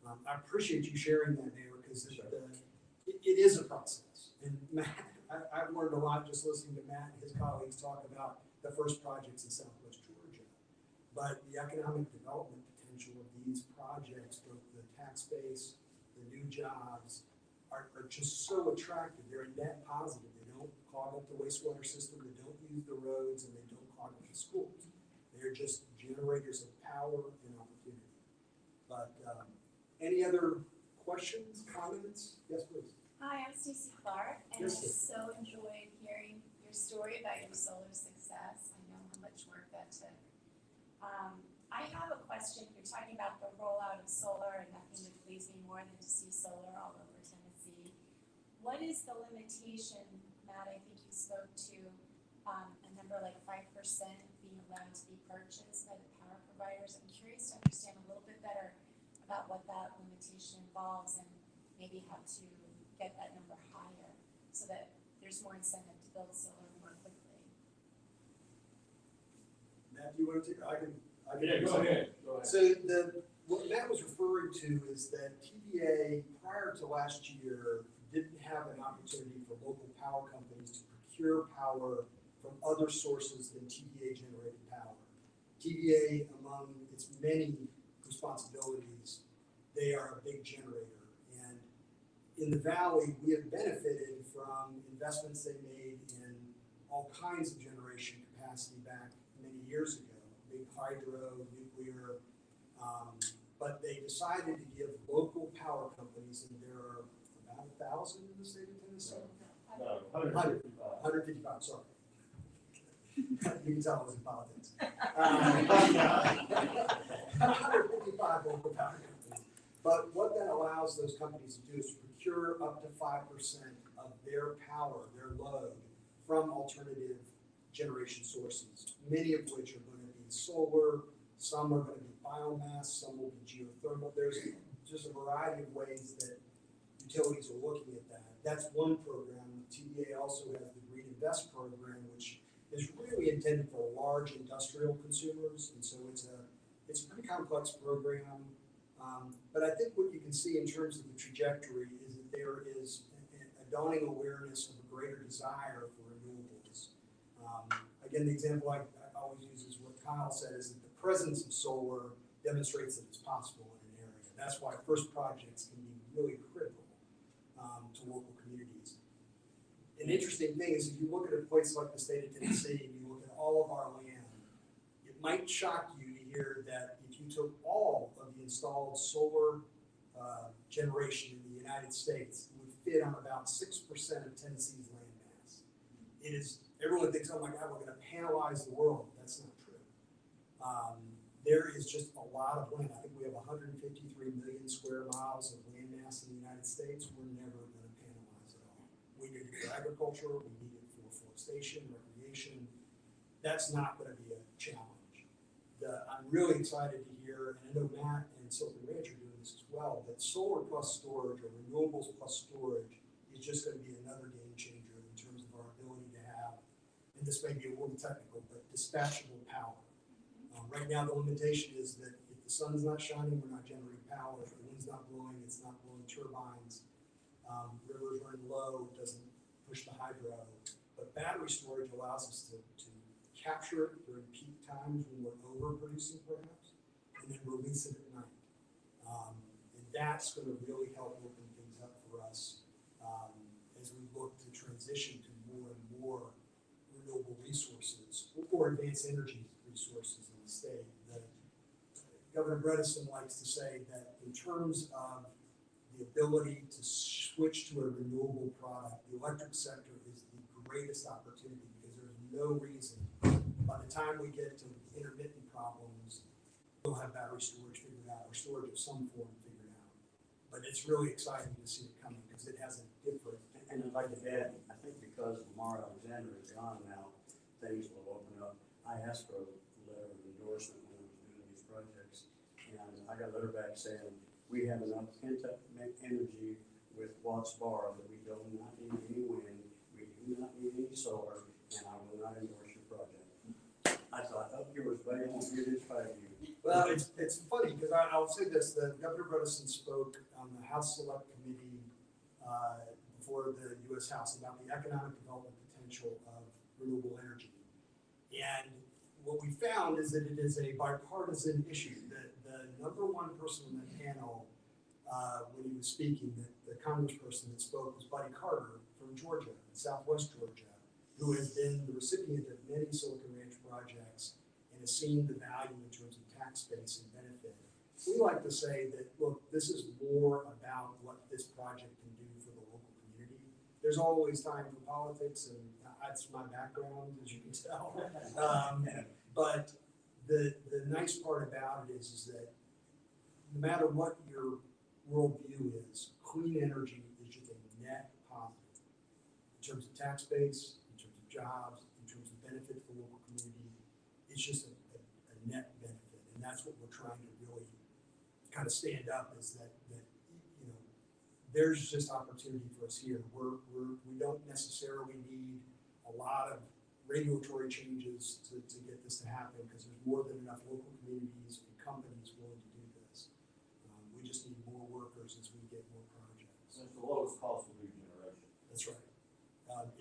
I appreciate you sharing that, Mayor, because it is a process. And Matt, I've learned a lot just listening to Matt and his colleagues talk about the first projects in Southwest Georgia. But the economic development potential of these projects, both the tax base, the new jobs, are just so attractive. They're a net positive. They don't clog up the wastewater system, they don't use the roads, and they don't clog up the schools. They're just generators of power and opportunity. But any other questions, comments? Yes, please. Hi, I'm Stacey Clark, and Yes, I so enjoyed hearing your story about your solar success. I know how much work that took. I have a question. You're talking about the rollout of solar, and nothing would please me more than to see solar all over Tennessee. What is the limitation, Matt? I think you spoke to a number like 5% being allowed to be purchased by the power providers. I'm curious to understand a little bit better about what that limitation involves and maybe how to get that number higher so that there's more incentive to build solar more quickly. Matt, do you want to take, I can. Yeah, go ahead. So what Matt was referring to is that TVA, prior to last year, didn't have an opportunity for local power companies to procure power from other sources than TVA generated power. TVA, among its many responsibilities, they are a big generator. And in the Valley, we have benefited from investments they made in all kinds of generation capacity back many years ago, big hydro, nuclear, but they decided to give local power companies, and there are about 1,000 in the state of Tennessee. 155, sorry. You can tell I was in politics. 155 local power companies. But what that allows those companies to do is procure up to 5% of their power, their load, from alternative generation sources, many of which are going to be solar, some are going to be biomass, some will be geothermal. There's just a variety of ways that utilities are looking at that. That's one program. TVA also has the Readiness program, which is really intended for large industrial consumers, and so it's a pretty complex program. But I think what you can see in terms of the trajectory is that there is a dawning awareness of a greater desire for renewables. Again, the example I always use is what Kyle said, is that the presence of solar demonstrates that it's possible in an area. That's why first projects can be really critical to local communities. An interesting thing is if you look at a place like the state of Tennessee and you look at all of our land, it might shock you to hear that if you took all of the installed solar generation in the United States, it would fit on about 6% of Tennessee's land mass. It is, everyone thinks, oh my God, we're going to panelize the world. That's not true. There is just a lot of land. I think we have 153 million square miles of land mass in the United States. We're never going to panelize it all. We need it for agriculture. We need it for forestation, recreation. That's not going to be a challenge. I'm really excited to hear, and I know Matt and Silver Ranch are doing this as well, that solar plus storage or renewables plus storage is just going to be another game changer in terms of our ability to have, and this may be a little technical, but dispatchable power. Right now, the limitation is that if the sun's not shining, we're not generating power. If the wind's not blowing, it's not blowing turbines. Rivers running low, it doesn't push the hydro. But battery storage allows us to capture it during peak times when we're overproducing perhaps, and then release it at night. And that's going to really help open things up for us as we look to transition to more and more renewable resources or advanced energy resources in the state. Governor Readiness likes to say that in terms of the ability to switch to a renewable product, the electric sector is the greatest opportunity because there's no reason by the time we get to intermittent problems, we'll have battery storage figured out or storage of some form figured out. But it's really exciting to see it coming because it has a different. And I'd like to add, I think because Lamar Alexander is gone now, things will open up. I asked for a letter of endorsement when I was doing these projects, and I got a letter back saying, we have enough pent-up energy with Watts Bar that we do not need any wind, we do not need any solar, and I will not endorse your project. I thought, oh, here was right on here, this fight you. Well, it's funny because I'll say this: the Governor Bredesen spoke on the House Select Committee before floor of the U.S. House about the economic development potential of renewable energy. And what we found is that it is a bipartisan issue. The number one person on the panel, when he was speaking, the congressperson that spoke was Buddy Carter from Georgia, Southwest Georgia, who has been the recipient of many Silicon Ranch projects and has seen the value in terms of tax base and benefit. We like to say that, look, this is more about what this project can do for the local community. There's always time for politics, and that's my background, as you can tell. But the nice part about it is that no matter what your worldview is, clean energy is just a net positive in terms of tax base, in terms of jobs, in terms of benefit to the local community. It's just a net benefit, and that's what we're trying to really kind of stand up, is that you know, there's just opportunity for us here. We don't necessarily need a lot of regulatory changes to get this to happen, because there's more than enough local communities and companies willing to do this. We just need more workers as we get more projects. It's the lowest cost of lead generation. That's right.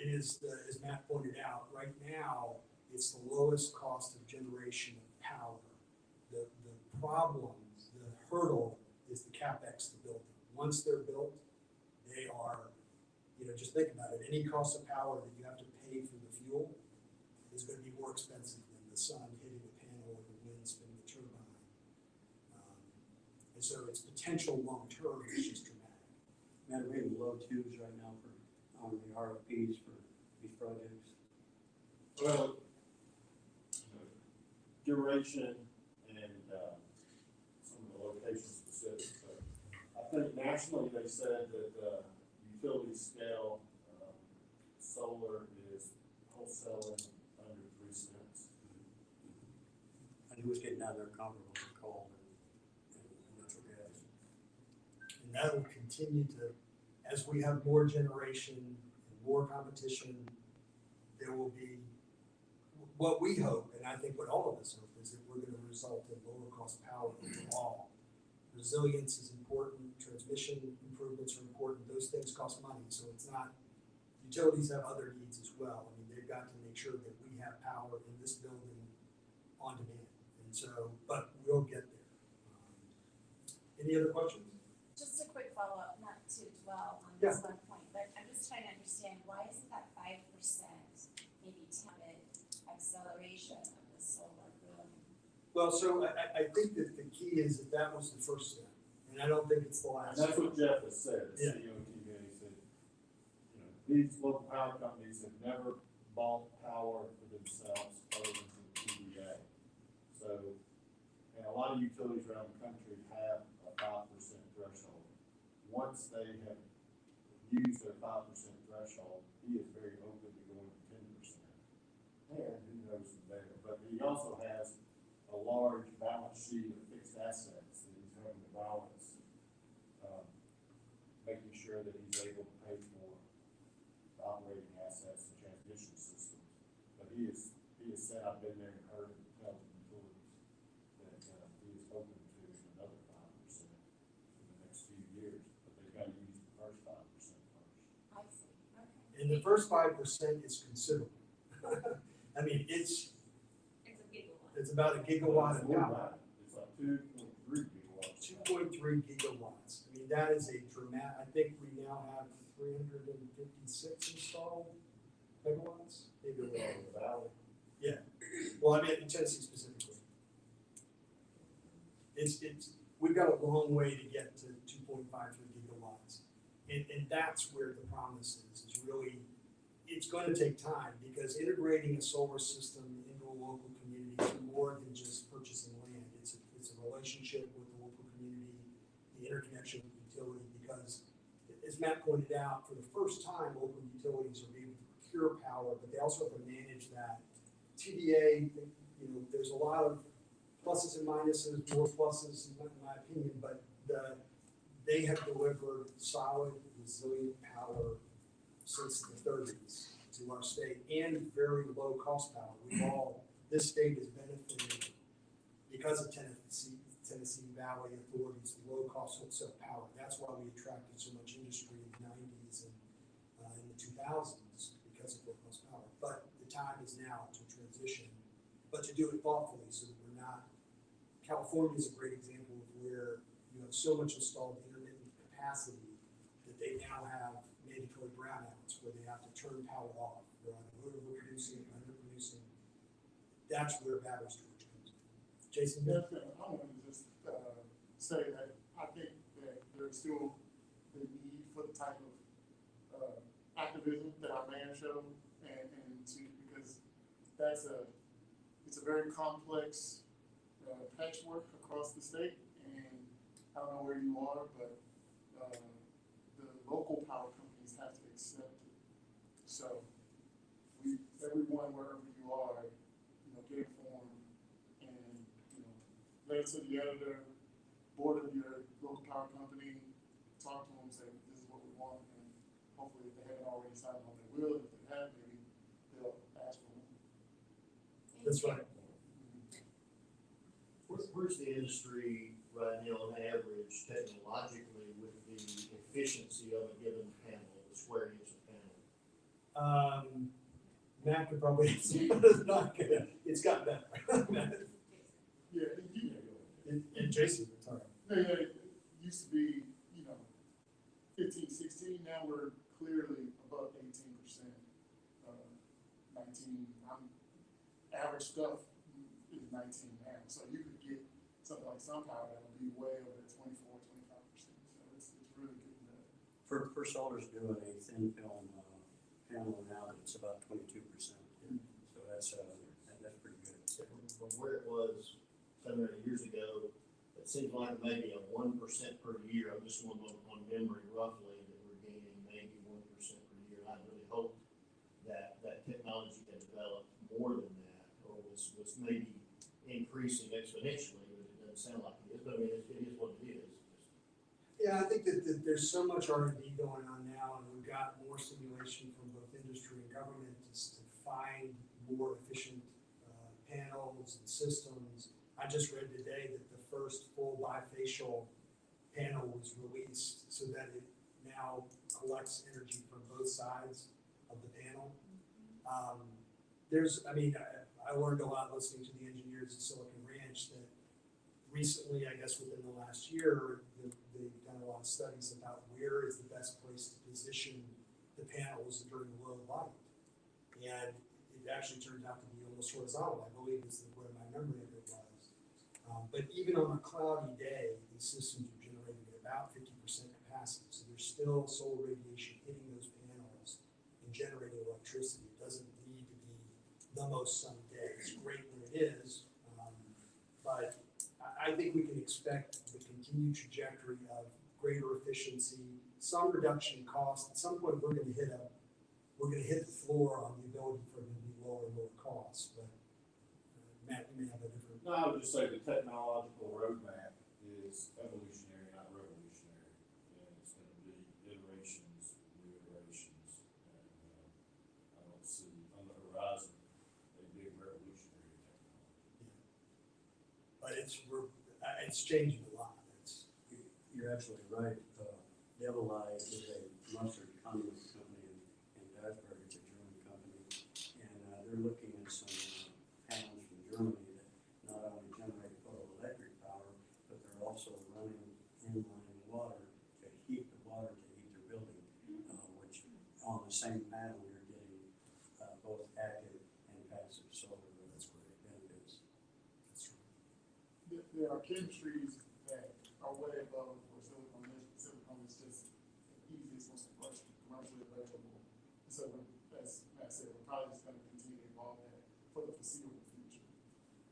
It is, as Matt pointed out, right now, it's the lowest cost of generation of power. The problem, the hurdle, is the CapEx to build them. Once they're built, they are, just think about it. Any cost of power that you have to pay for the fuel is going to be more expensive than the sun hitting the panel or the wind spinning the turbine. And so its potential long term is just dramatic. Matt, we're in low twos right now on the RFPs for these projects. Well, duration and some of the location specifics. But I think nationally they said that utility scale solar is wholesaling under 3 cents. I knew it was getting down there comparable to coal and natural gas. And that will continue to, as we have more generation and more competition, there will be, what we hope, and I think what all of us hope, is that we're going to result in lower cost power overall. Resilience is important, transmission improvements are important, those things cost money, so it's not, utilities have other needs as well. I mean, they've got to make sure that we have power in this building on demand, and so, but we'll get there. Any other questions? Just a quick follow-up, not to dwell on this one point, but I'm just trying to understand, why isn't that 5% maybe timid acceleration of the solar boom? Well, so I think that the key is that was the first step, and I don't think it's the last. And that's what Jeff has said, the Yeah. CEO of TVA. He said, these local power companies have never bought power for themselves other than from TVA. So, and a lot of utilities around the country have a 5% threshold. Once they have used their 5% threshold, he is very open to going to 10%. And who knows from there. But he also has a large balance sheet of fixed assets that he's having to balance, making sure that he's able to pay for the operating assets and transmission systems. But he has said, I've been there and heard him tell the utilities that he is open to another 5% in the next few years, but they've got to use the first 5% first. I see, okay. And the first 5% is considerable. I mean, it's It's a gigawatt. It's about a gigawatt of power. It's like 2.3 gigawatts. 2.3 gigawatts. I mean, that is a dramatic, I think we now have 356 installed megawatts. Maybe a little. The valley. Yeah. Well, I mean, in Tennessee specifically. We've got a long way to get to 2.53 gigawatts. And that's where the promise is really, it's going to take time, because integrating a solar system into a local community is more than just purchasing land. It's a relationship with the local community, the interconnection with the utility, because as Matt pointed out, for the first time, local utilities are able to procure power, but they also have to manage that. TVA, there's a lot of pluses and minuses, more pluses in my opinion, but they have delivered solid, resilient power since the 30s to our state, and very low cost power. This state has benefited because of Tennessee Valley Authority's low cost wholesale power. That's why we attracted so much industry in the 90s, and 2000s because of low-cost power. But the time is now to transition, but to do it thoughtfully so that we're not. California is a great example of where you have so much installed intermittent capacity that they now have mandatory brownouts where they have to turn power off. They're either overproducing or underproducing. That's where battery storage comes in. Jason? I want to just say that I think that there's still the need for the type of activism that our mayor showed, and because it's a very complex patchwork across the state, and I don't know where you are, but the local power companies have to accept it. So everyone, wherever you are, get informed and, let it to the editor, board of your local power company, talk to them, say, this is what we want, and hopefully if they haven't already signed on, they will. If they have, maybe they'll ask for one. That's right. Where's the industry right now on average technologically with the efficiency of a given panel, the square inch of panel? Matt could probably answer, but it's not good. It's got better. Yeah, And Jason, sorry. it used to be, 15, 16, now we're clearly above 18%. 19, average stuff is 19 now, so you could get something like SunPower that'll be way over 24, 25%, so it's really getting there. For solar's doing a thin film panel now that's about 22%. So that's pretty good. From where it was 7 or 8 years ago, it seems like maybe a 1% per year. I'm just going on memory roughly that we're gaining maybe 1% per year. I really hope that technology had developed more than that, or was maybe increasing exponentially, but it doesn't sound like it is. But I mean, it is what it is. Yeah, I think that there's so much R&D going on now, and we've got more stimulation from both industry and government to find more efficient panels and systems. I just read today that the first full bifacial panel was released so that it now collects energy from both sides of the panel. I learned a lot listening to the engineers at Silicon Ranch that recently, I guess within the last year, they've done a lot of studies about where is the best place to position the panels during low light. And it actually turned out to be almost horizontal, I believe is where my memory of it was. But even on a cloudy day, these systems are generating at about 50% capacity. So there's still solar radiation hitting those panels and generating electricity. It doesn't need to be the most sunny day. It's great when it is, but I think we can expect the continued trajectory of greater efficiency, some reduction in cost. At some point, we're going to hit the floor on the ability for them to be lower and lower costs. But Matt, you may have a different. No, I would just say the technological roadmap is evolutionary, not revolutionary. And it's going to be iterations, new iterations. And I don't see on the horizon a big revolutionary technology. But it's changing a lot. You're absolutely right. Devil-Eye is a mustard condiment company in Duisburg. It's a German company, and they're looking at some panels from Germany that not only generate photoelectric power, but they're also running inline water to heat the water to heat their building, which on the same panel you're getting both active and passive solar. That's great benefits. That's true. There are chemistries that are way above where silicon is just the easiest, most commercially available. So as Matt said, we're probably just going to continue to evolve that for the foreseeable future.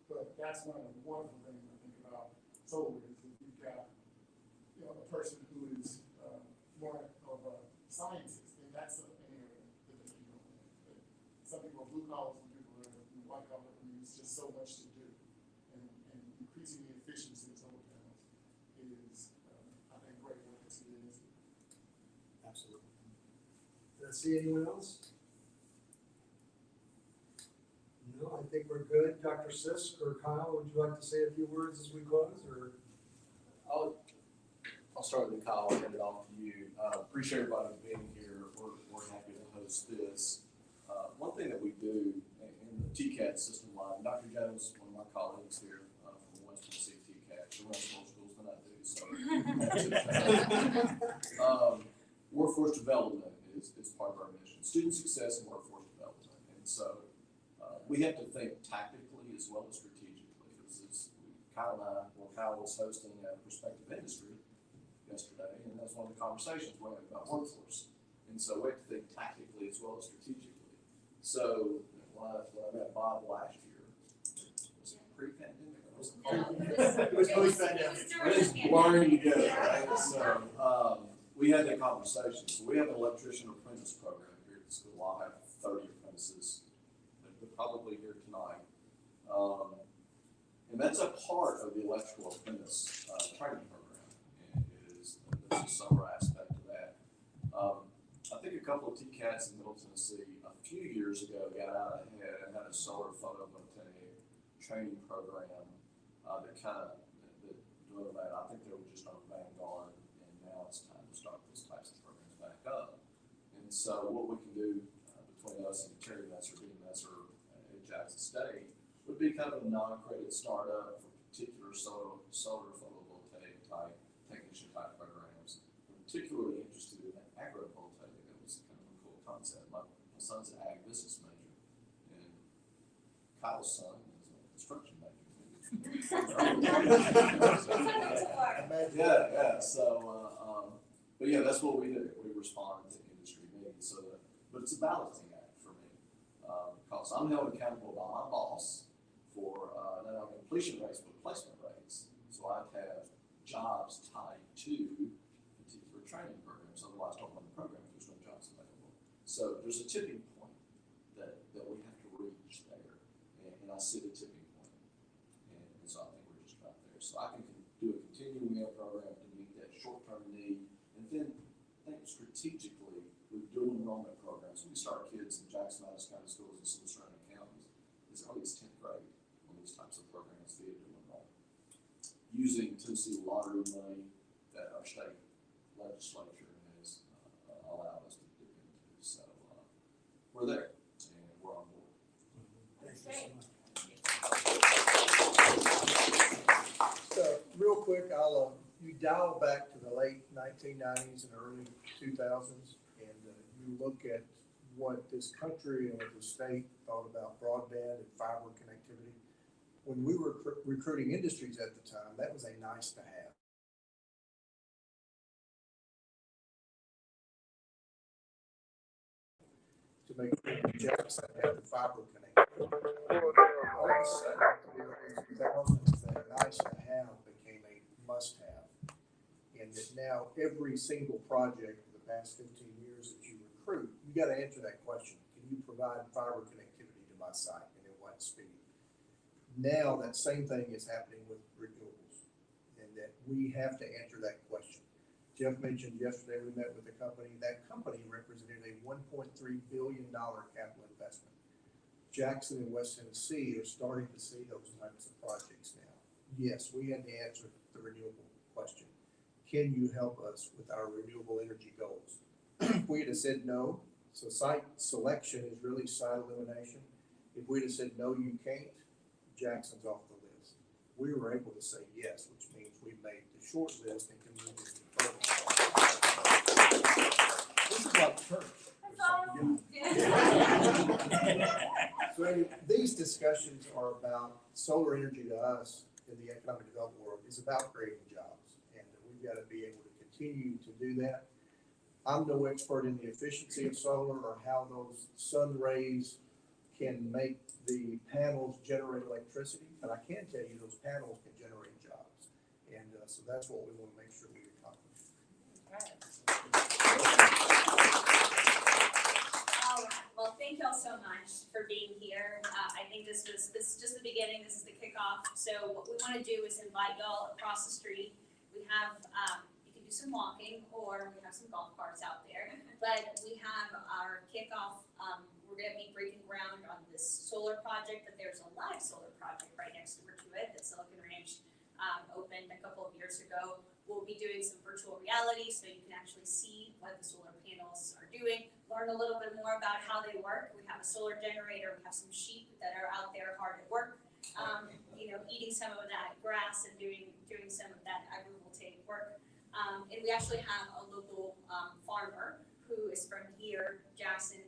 But that's one of the wonderful things I think about solar is that you've got a person who is more of a scientist, and that's an area that they can go in. But some people are blue collar, some people are white collar. I mean, it's just so much to do, and increasing the efficiency of solar panels is, I think, great work to see it. Absolutely. Did I see anyone else? No, I think we're good. Dr. Sisk or Kyle, would you like to say a few words as we close, or? I'll start with Kyle, I'll hand it off to you. Appreciate everybody being here. We're happy to host this. One thing that we do in the TCAT system line, Dr. Jones, one of my colleagues here from West Tennessee TCAT, she runs more schools than I do, so. Workforce development is part of our mission. Student success and workforce development. And so we have to think tactically as well as strategically. Kyle was hosting a prospective industry yesterday, and that's one of the conversations we had about workforce. And so we have to think tactically as well as strategically. So when I met Bob last year, was it pre-pandemic or was it? It was post-pandemic. It's blurring together, right? So we had that conversation. So we have an electrician apprentice program here at the school. I'll have 30 apprentices that are probably here tonight. And that's a part of the electrical apprentice training program. And there's a summer aspect to that. I think a couple of TCATs in Middle Tennessee a few years ago got out ahead and had a solar photovoltaic training program that doing that. I think they were just on Vanguard, and now it's time to start these types of programs back up. And so what we can do between us and Terry Messer, Dean Messer at Jackson State would be kind of a non-credit startup for particular solar photovoltaic type technician type programs. I'm particularly interested in agrovoltaic. That was kind of a cool concept. My son's an ag business major, and Kyle's son is a construction major. Yeah. So, but yeah, that's what we do. We respond to industry needs. But it's a balancing act for me because I'm held accountable by my boss for not only completion rates but placement rates. So I have jobs tied to particular training programs. Otherwise, I don't run the program if there's no jobs available. So there's a tipping point that we have to reach there, and I see the tipping point. And so I think we're just about there. So I can do a continuing ed program to meet that short-term need, and then think strategically with dual enrollment programs. We start kids in Jackson Madison County schools and some surrounding counties as early as 10th grade on these types of programs via dual enrollment. Using Tennessee lottery money that our state legislature has allowed us to dip into. So we're there, and we're on board. That's great. So, real quick, you dial back to the late 1990s and early 2000s, and you look at what this country and what the state thought about broadband and fiber connectivity. When we were recruiting industries at the time, that was a nice to have. To make sure that Jackson had the fiber connectivity. All of a sudden, that nice to have became a must have. And that now every single project for the past 15 years that you recruit, you got to answer that question. Can you provide fiber connectivity to my site and at what speed? Now that same thing is happening with renewables, and that we have to answer that question. Jeff mentioned yesterday we met with a company. That company represented a $1.3 billion capital investment. Jackson and West Tennessee are starting to see those types of projects now. Yes, we had to answer the renewable question. Can you help us with our renewable energy goals? If we had said no, so site selection is really site elimination. If we'd have said no, you can't, Jackson's off the list. We were able to say yes, which means we made the short list and can move to the program. This is like church. So these discussions are about solar energy to us in the economic development world is about creating jobs, and we've got to be able to continue to do that. I'm no expert in the efficiency of solar or how those sun rays can make the panels generate electricity, but I can tell you those panels can generate jobs, and so that's what we want to make sure we accomplish. All right, well, thank y'all so much for being here. I think this is just the beginning, this is the kickoff. So what we want to do is invite y'all across the street. We have, you can do some walking, or we have some golf carts out there, but we have our kickoff. We're going to be breaking ground on this solar project, but there's a live solar project right next door to it that Silicon Ranch opened a couple of years ago. We'll be doing some virtual reality, so you can actually see what the solar panels are doing, learn a little bit more about how they work. We have a solar generator, we have some sheep that are out there hard at work, eating some of that grass and doing some of that agrivoltaic work. And we actually have a local farmer who is from here, Jackson,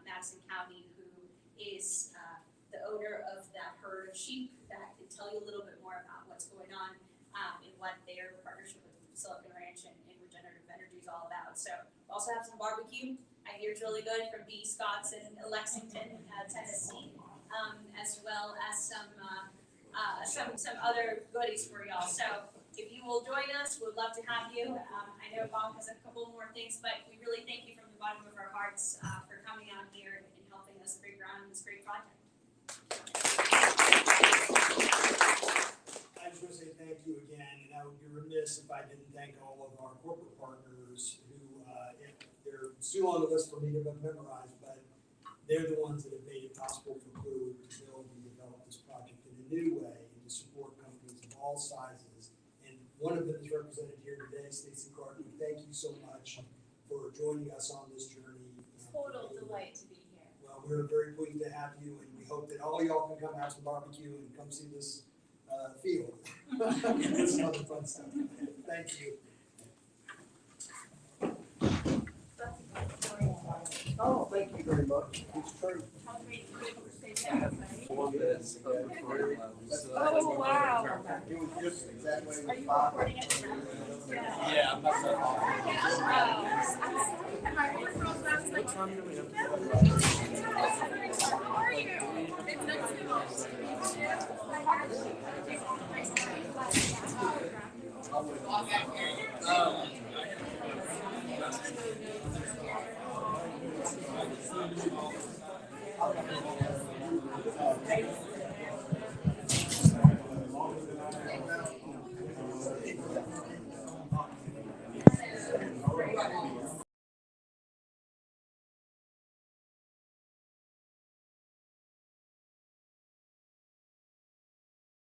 Madison County, who is the owner of that herd of sheep that can tell you a little bit more about what's going on and what their partnership with Silicon Ranch and regenerative energy is all about. So we also have some barbecue. I hear it's really good from B. Scott's in Lexington, Tennessee, as well as some other goodies for y'all. So if you will join us, we'd love to have you. I know Bob has a couple more things, but we really thank you from the bottom of our hearts for coming out here and helping us break ground on this great project. I just want to say thank you again, and I would be remiss if I didn't thank all of our corporate partners who, they're still on the list for me to memorize, but they're the ones that have made it possible for Clearloop to build and develop this project in a new way and to support companies of all sizes. And one of them is represented here today, Stacey Carney. Thank you so much for joining us on this journey. Total delight to be here. Well, we're very pleased to have you, and we hope that all y'all can come have some barbecue and come see this field. It's some other fun stuff. Thank you. Oh, thank you very much. It's true. Oh, wow. It was just exactly. Are you recording it? Yeah, I'm not that How are you? It's nice to meet you.